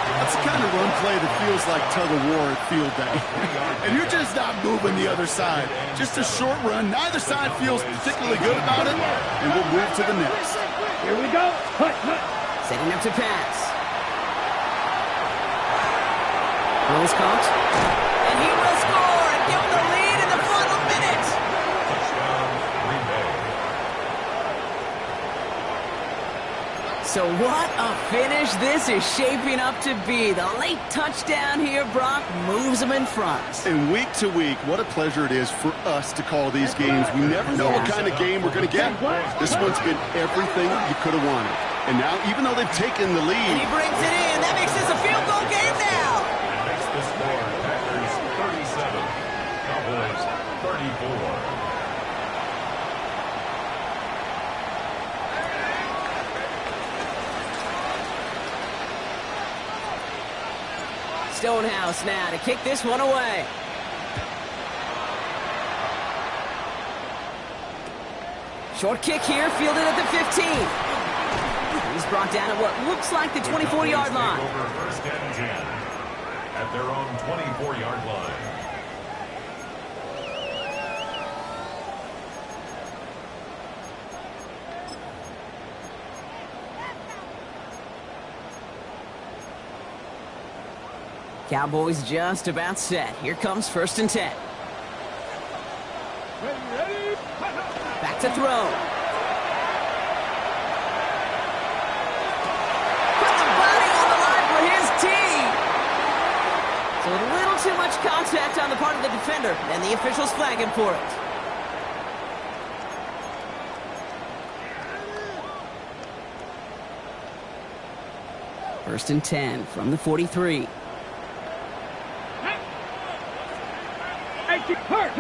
S6: That's the kind of run play that feels like tug-of-war at field day. And you're just not moving the other side. Just a short run. Neither side feels particularly good about it, and we'll move to the next.
S2: Here we go. Hut, hut.
S5: Setting up to pass. Ball's caught. And he will score and give him the lead in the final minute. So what a finish this is shaping up to be. The late touchdown here, Brock, moves them in front.
S6: And week to week, what a pleasure it is for us to call these games. We never know what kind of game we're going to get. This one's been everything you could have wanted. And now, even though they've taken the
S5: And
S6: lead,
S5: he brings it in. That makes this a field goal game now.
S4: Makes the score Packers 37, Cowboys 34.
S5: Stonehouse now to kick this one away. Short kick here, fielded at the 15. He's brought down at what looks like the 24-yard line.
S4: Over first and 10 at their own 24-yard line.
S5: Cowboys just about set. Here comes 1st and 10.
S2: Ready.
S5: Back to throw. Put the body on the line for his team. So a little too much contact on the part of the defender, and the officials flag him for it. First and 10 from the 43.
S2: Hurt.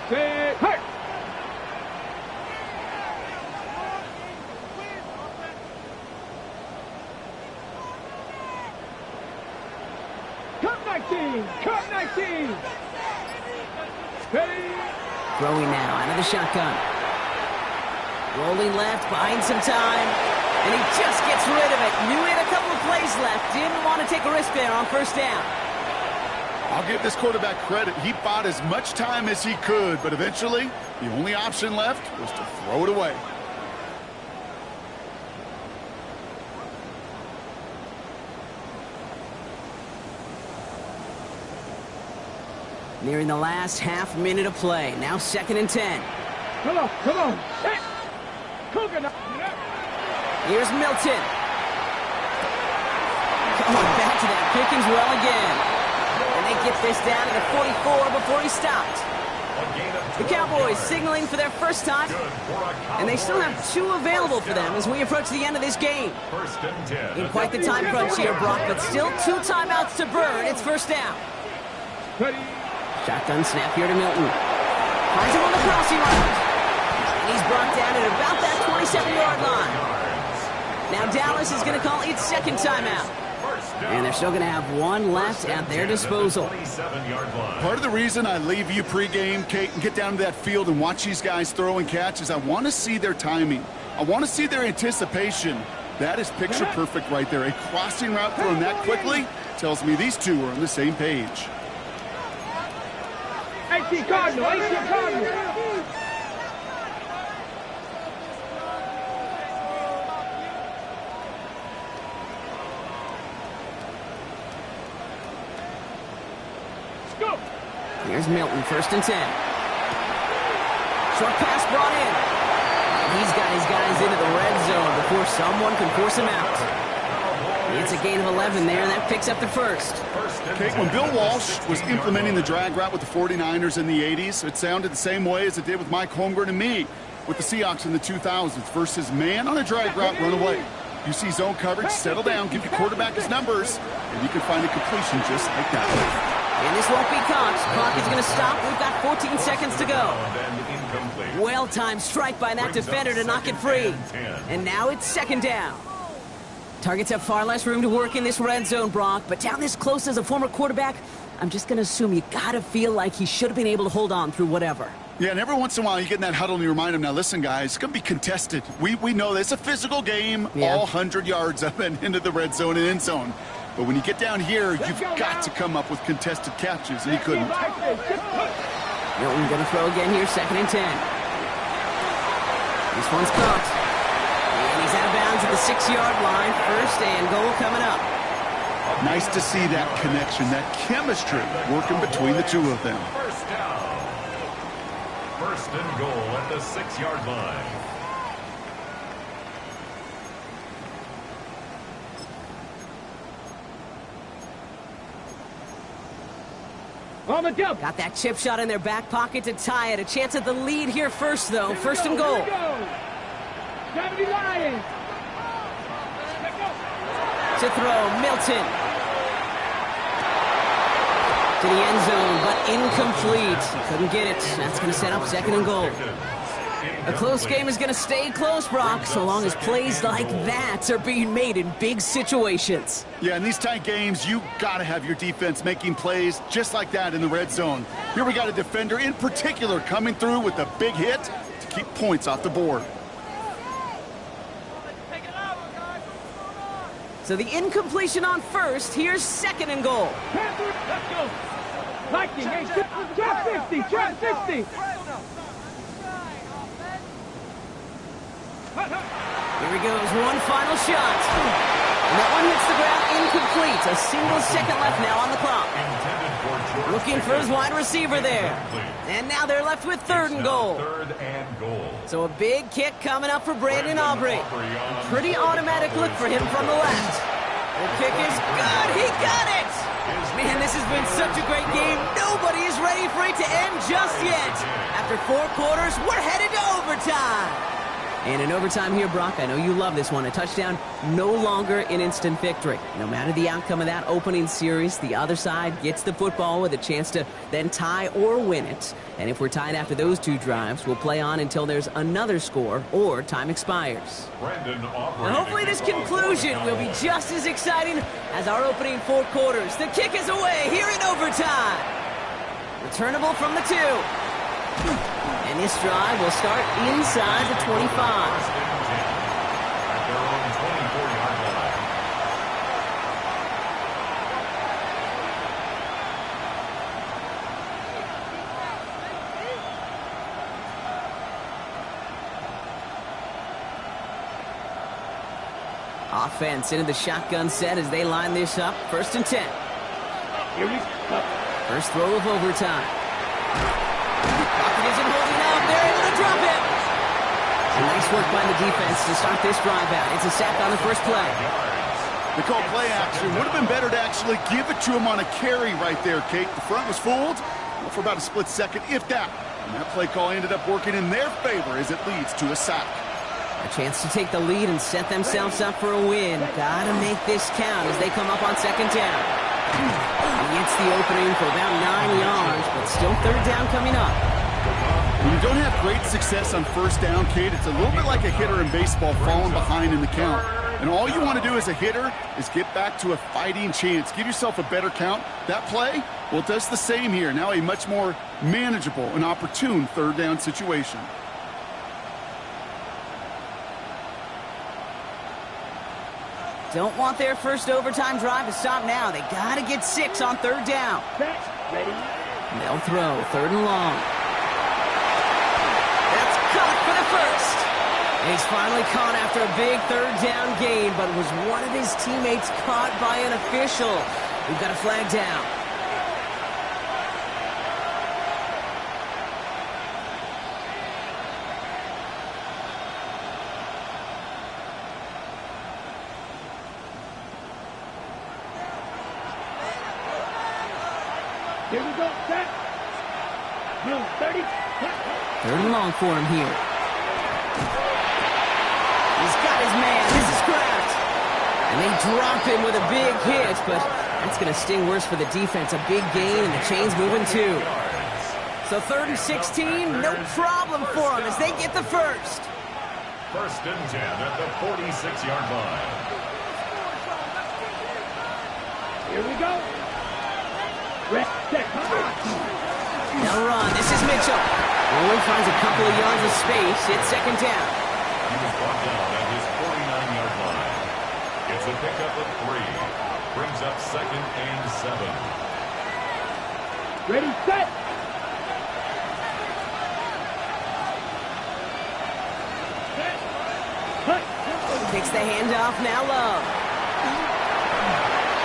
S2: Set. Hurt. Cut 19. Ready.
S5: Throwing now out of the shotgun. Rolling left, buying some time. And he just gets rid of it. Knew he had a couple of plays left. Didn't want to take a risk there on first down.
S6: I'll give this quarterback credit. He bought as much time as he could, but eventually, the only option left was to throw it away.
S5: Nearing the last half minute of play. Now 2nd and 10.
S2: Come on. Set. Coconut.
S5: Here's Milton. Going back to that Pickens well again. And they get this down to the 44 before he stopped. The Cowboys signaling for their first time, and they still have 2 available for them as we approach the end of this game. In quite the time crunch here, Brock, but still 2 timeouts to burn. It's first down. Shotgun snap here to Milton. Finds him on the crossing route. And he's brought down at about that 27-yard line. Now Dallas is going to call its second timeout. And they're still going to have 1 left at their disposal.
S6: Part of the reason I leave you pregame, Kate, and get down to that field and watch these guys throw and catch is I want to see their timing. I want to see their anticipation. That is picture perfect right there. A crossing route thrown that quickly tells me these two are on the same page.
S2: 18 Cardinal, 18 Cardinal.
S5: Here's Milton, first and 10. Short pass brought in. He's got his guys into the red zone before someone can force him out. It's a gain of 11 there, and that picks up the first.
S6: Okay, when Bill Walsh was implementing the drag route with the 49ers in the 80s, it sounded the same way as it did with Mike Holmgren and me with the Seahawks in the 2000s versus man on a drag route, run away. You see zone coverage, settle down, give your quarterback his numbers, and you can find a completion just like that.
S5: And this won't be caught. Clock is going to stop. We've got 14 seconds to go. Well-timed strike by that defender to knock it free. And now it's second down. Targets have far less room to work in this red zone, Brock, but down this close as a former quarterback, I'm just going to assume you got to feel like he should have been able to hold on through whatever.
S6: Yeah, and every once in a while you get in that huddle and you remind him, now listen, guys, it's going to be contested. We know this. It's a physical game, all 100 yards up and into the red zone and end zone. But when you get down here, you've got to come up with contested catches, and he couldn't.
S5: Milton going to throw again here, second and 10. This one's caught. And he's out of bounds at the 6-yard line. First and goal coming up.
S6: Nice to see that connection, that chemistry working between the two of them.
S4: First down. First and goal at the 6-yard line.
S2: On the jump.
S5: Got that chip shot in their back pocket to tie it. A chance at the lead here first, though. First and goal.
S2: Gravity Lions.
S5: To throw, Milton. To the end zone, but incomplete. Couldn't get it. That's going to set up second and goal. A close game is going to stay close, Brock, so long as plays like that are being made in big situations.
S6: Yeah, in these tight games, you got to have your defense making plays just like that in the red zone. Here we got a defender in particular coming through with a big hit to keep points off the board.
S5: So the incompletion on first. Here's second and goal.
S2: Let's go. Viking, hey, trap 50, trap 50.
S5: Here he goes, one final shot. And that one hits the ground incomplete. A single second left now on the clock. Looking for his wide receiver there. And now they're left with third and goal. So a big kick coming up for Brandon Aubrey. Pretty automatic look for him from the left. The kick is good. He got it. Man, this has been such a great game. Nobody is ready for it to end just yet. After 4 quarters, we're headed to overtime. And in overtime here, Brock, I know you love this one. A touchdown, no longer an instant victory. No matter the outcome of that opening series, the other side gets the football with a chance to then tie or win it. And if we're tied after those 2 drives, we'll play on until there's another score or time expires. Now, hopefully this conclusion will be just as exciting as our opening 4 quarters. The kick is away here in overtime. Returnable from the 2. And this drive will start inside the 25. Offense into the shotgun set as they line this up. First and 10.
S2: Here we go.
S5: First throw of overtime. Pocket isn't holding up. They're able to drop it. So nice work by the defense to start this drive out. It's a sack on the first play.
S6: They call play action. Would have been better to actually give it to him on a carry right there, Kate. The front was fooled. for about a split second, if that. And that play call ended up working in their favor as it leads to a sack.
S5: A chance to take the lead and set themselves up for a win. Gotta make this count as they come up on second down. He gets the opening for about 9 yards, but still third down coming up.
S6: When you don't have great success on first down, Kate, it's a little bit like a hitter in baseball falling behind in the count. And all you want to do as a hitter is get back to a fighting chance. Give yourself a better count. That play, well, it does the same here. Now a much more manageable and opportune third down situation.
S5: Don't want their first overtime drive to stop now. They gotta get 6 on third down.
S2: Ready?
S5: They'll throw, third and long. That's caught for the first. And he's finally caught after a big third down gain, but was one of his teammates caught by an official? We've got a flag down.
S2: Here we go, set. Blue, 30.
S5: Third and long for him here. He's got his man. This is Kraft. And they drop him with a big hit, but that's going to sting worse for the defense. A big gain, and the chain's moving too. So 3rd and 16, no problem for them as they get the first.
S4: 1st and 10 at the 46-yard line.
S2: Here we go.
S5: Now run. This is Mitchell. Only finds a couple of yards of space. It's second down.
S4: He was brought down at his 49-yard line. It's a pickup of 3. Brings up 2nd and 7.
S2: Ready, set.
S5: Takes the handoff. Now Love.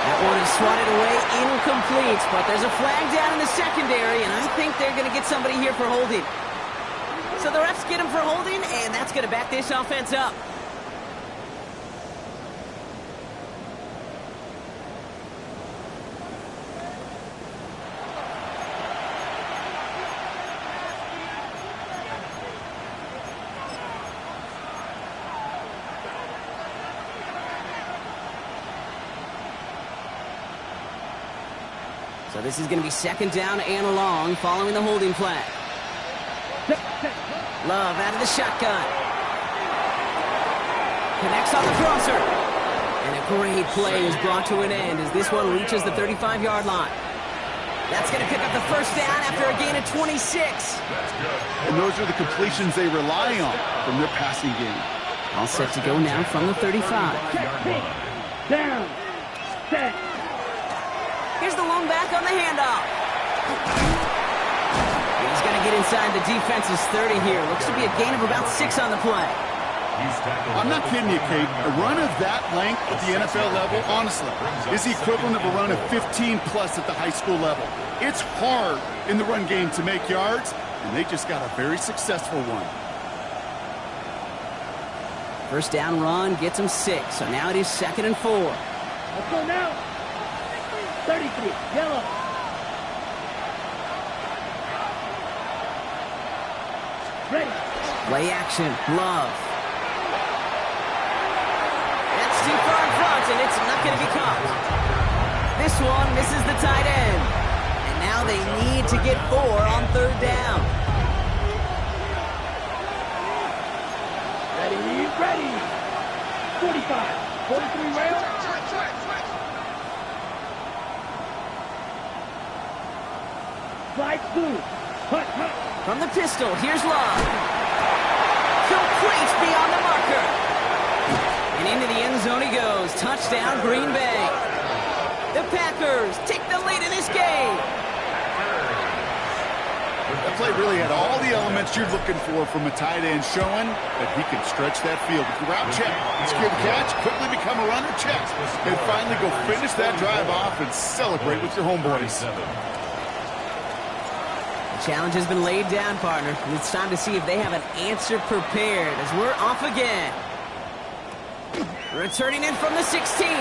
S5: That one is swatted away, incomplete, but there's a flag down in the secondary, and I think they're going to get somebody here for holding. So the refs get him for holding, and that's going to back this offense up. So this is going to be second down and long following the holding flag. Love out of the shotgun. Connects on the crosser. And a great play is brought to an end as this one reaches the 35-yard line. That's going to pick up the first down after a gain of 26.
S6: And those are the completions they rely on from their passing game.
S5: All set to go now from the 35.
S2: Down. Set.
S5: Here's the lone back on the handoff. He's going to get inside the defense's 30 here. Looks to be a gain of about 6 on the play.
S6: I'm not kidding you, Kate. A run of that length at the NFL level, honestly, is the equivalent of a run of 15-plus at the high school level. It's hard in the run game to make yards, and they just got a very successful one.
S5: First down run gets him 6, so now it is 2nd and 4.
S2: Let's go now. 33, yellow. Ready.
S5: Play action, Love. That's too far in front, and it's not going to be caught. This one misses the tight end. And now they need to get 4 on third down.
S2: Ready. 45, 43 rail. Slide through. Hut.
S5: From the pistol, here's Love. Complete beyond the marker. And into the end zone he goes. Touchdown, Green Bay. The Packers take the lead in this game.
S6: That play really had all the elements you're looking for from a tight end, showing that he can stretch that field. Route check, secure the catch, quickly become a runner, check, and finally go finish that drive off and celebrate with your homeboys.
S5: Challenge has been laid down, partner. And it's time to see if they have an answer prepared as we're off again. Returning in from the 16. And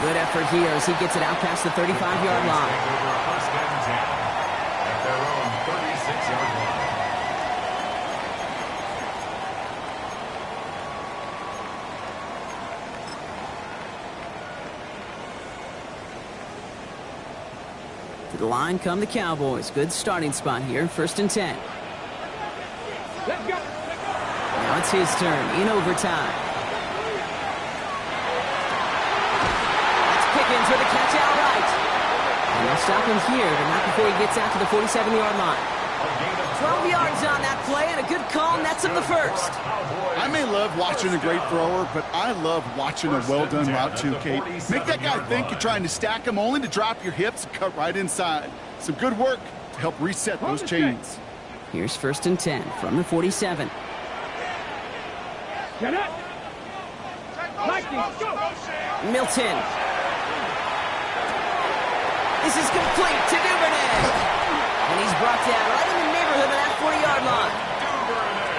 S5: Good effort here as he gets it out past the 35-yard line.
S4: Over a first and 10 at their own 36-yard line.
S5: To the line come the Cowboys. Good starting spot here. First and 10.
S2: Let's go.
S5: Now it's his turn in overtime. That's Pickens with a catch outright. And they'll stop him here, but not before he gets out to the 47-yard line. 12 yards on that play, and a good call nets him the first.
S6: I may love watching a great thrower, but I love watching a well-done route too, Kate. Make that guy think you're trying to stack him only to drop your hips and cut right inside. Some good work to help reset those chains.
S5: Here's first and 10 from the 47.
S2: Get it. Go.
S5: Milton. This is complete to Duvernay. And he's brought down right in the neighborhood of that 40-yard line.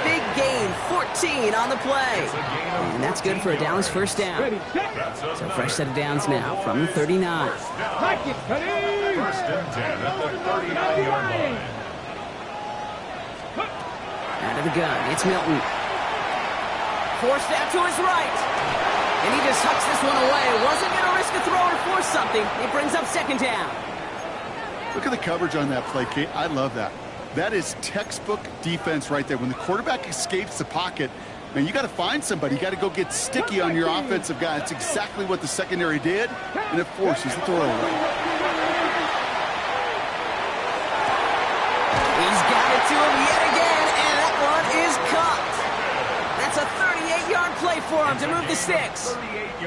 S5: Big gain, 14 on the play. And that's good for a Dallas first down.
S2: Ready, set.
S5: So fresh set of downs now from the 39.
S2: Like it, ready.
S4: First and 10 at the 39-yard line.
S5: Out of the gun, it's Milton. Forced out to his right. And he just hucks this one away. Wasn't going to risk a throw or force something. It brings up second down.
S6: Look at the coverage on that play, Kate. I love that. That is textbook defense right there. When the quarterback escapes the pocket, man, you got to find somebody. You got to go get sticky on your offensive guy. It's exactly what the secondary did, and it forces the throwaway.
S5: He's got it to him yet again, and that one is caught. That's a 38-yard play for him to move the sticks.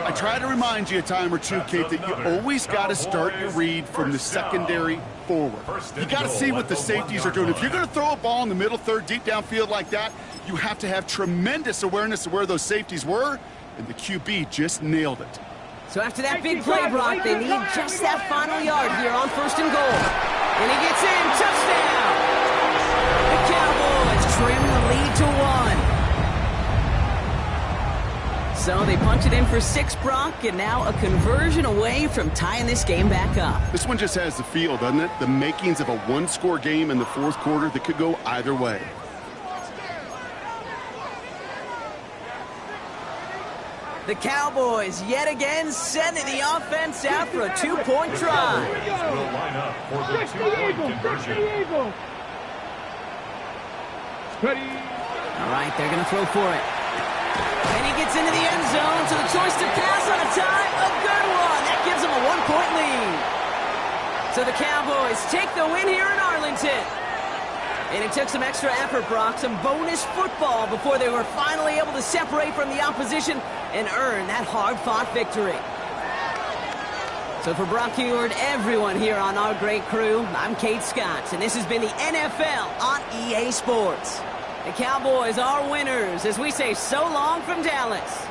S6: I try to remind you a time or two, Kate, that you always got to start your read from the secondary forward. You got to see what the safeties are doing. If you're going to throw a ball in the middle third, deep downfield like that, you have to have tremendous awareness of where those safeties were, and the QB just nailed it.
S5: So after that big play, Brock, they need just that final yard here on first and goal. And he gets in, touchdown! The Cowboys trim the lead to 1. So they punch it in for 6, Brock, and now a conversion away from tying this game back up.
S6: This one just has the feel, doesn't it? The makings of a one-score game in the fourth quarter that could go either way.
S5: The Cowboys yet again sending the offense out for a 2-point try.
S4: Will line up for the 2-point conversion.
S2: Ready.
S5: All right, they're going to throw for it. And he gets into the end zone, so the choice to pass on a time, a good one. That gives him a 1-point lead. So the Cowboys take the win here in Arlington. And it took some extra effort, Brock, some bonus football before they were finally able to separate from the opposition and earn that hard-fought victory. So for Brock Heward, everyone here on our great crew, I'm Kate Scott, and this has been the NFL on EA Sports. The Cowboys are winners as we say so long from Dallas.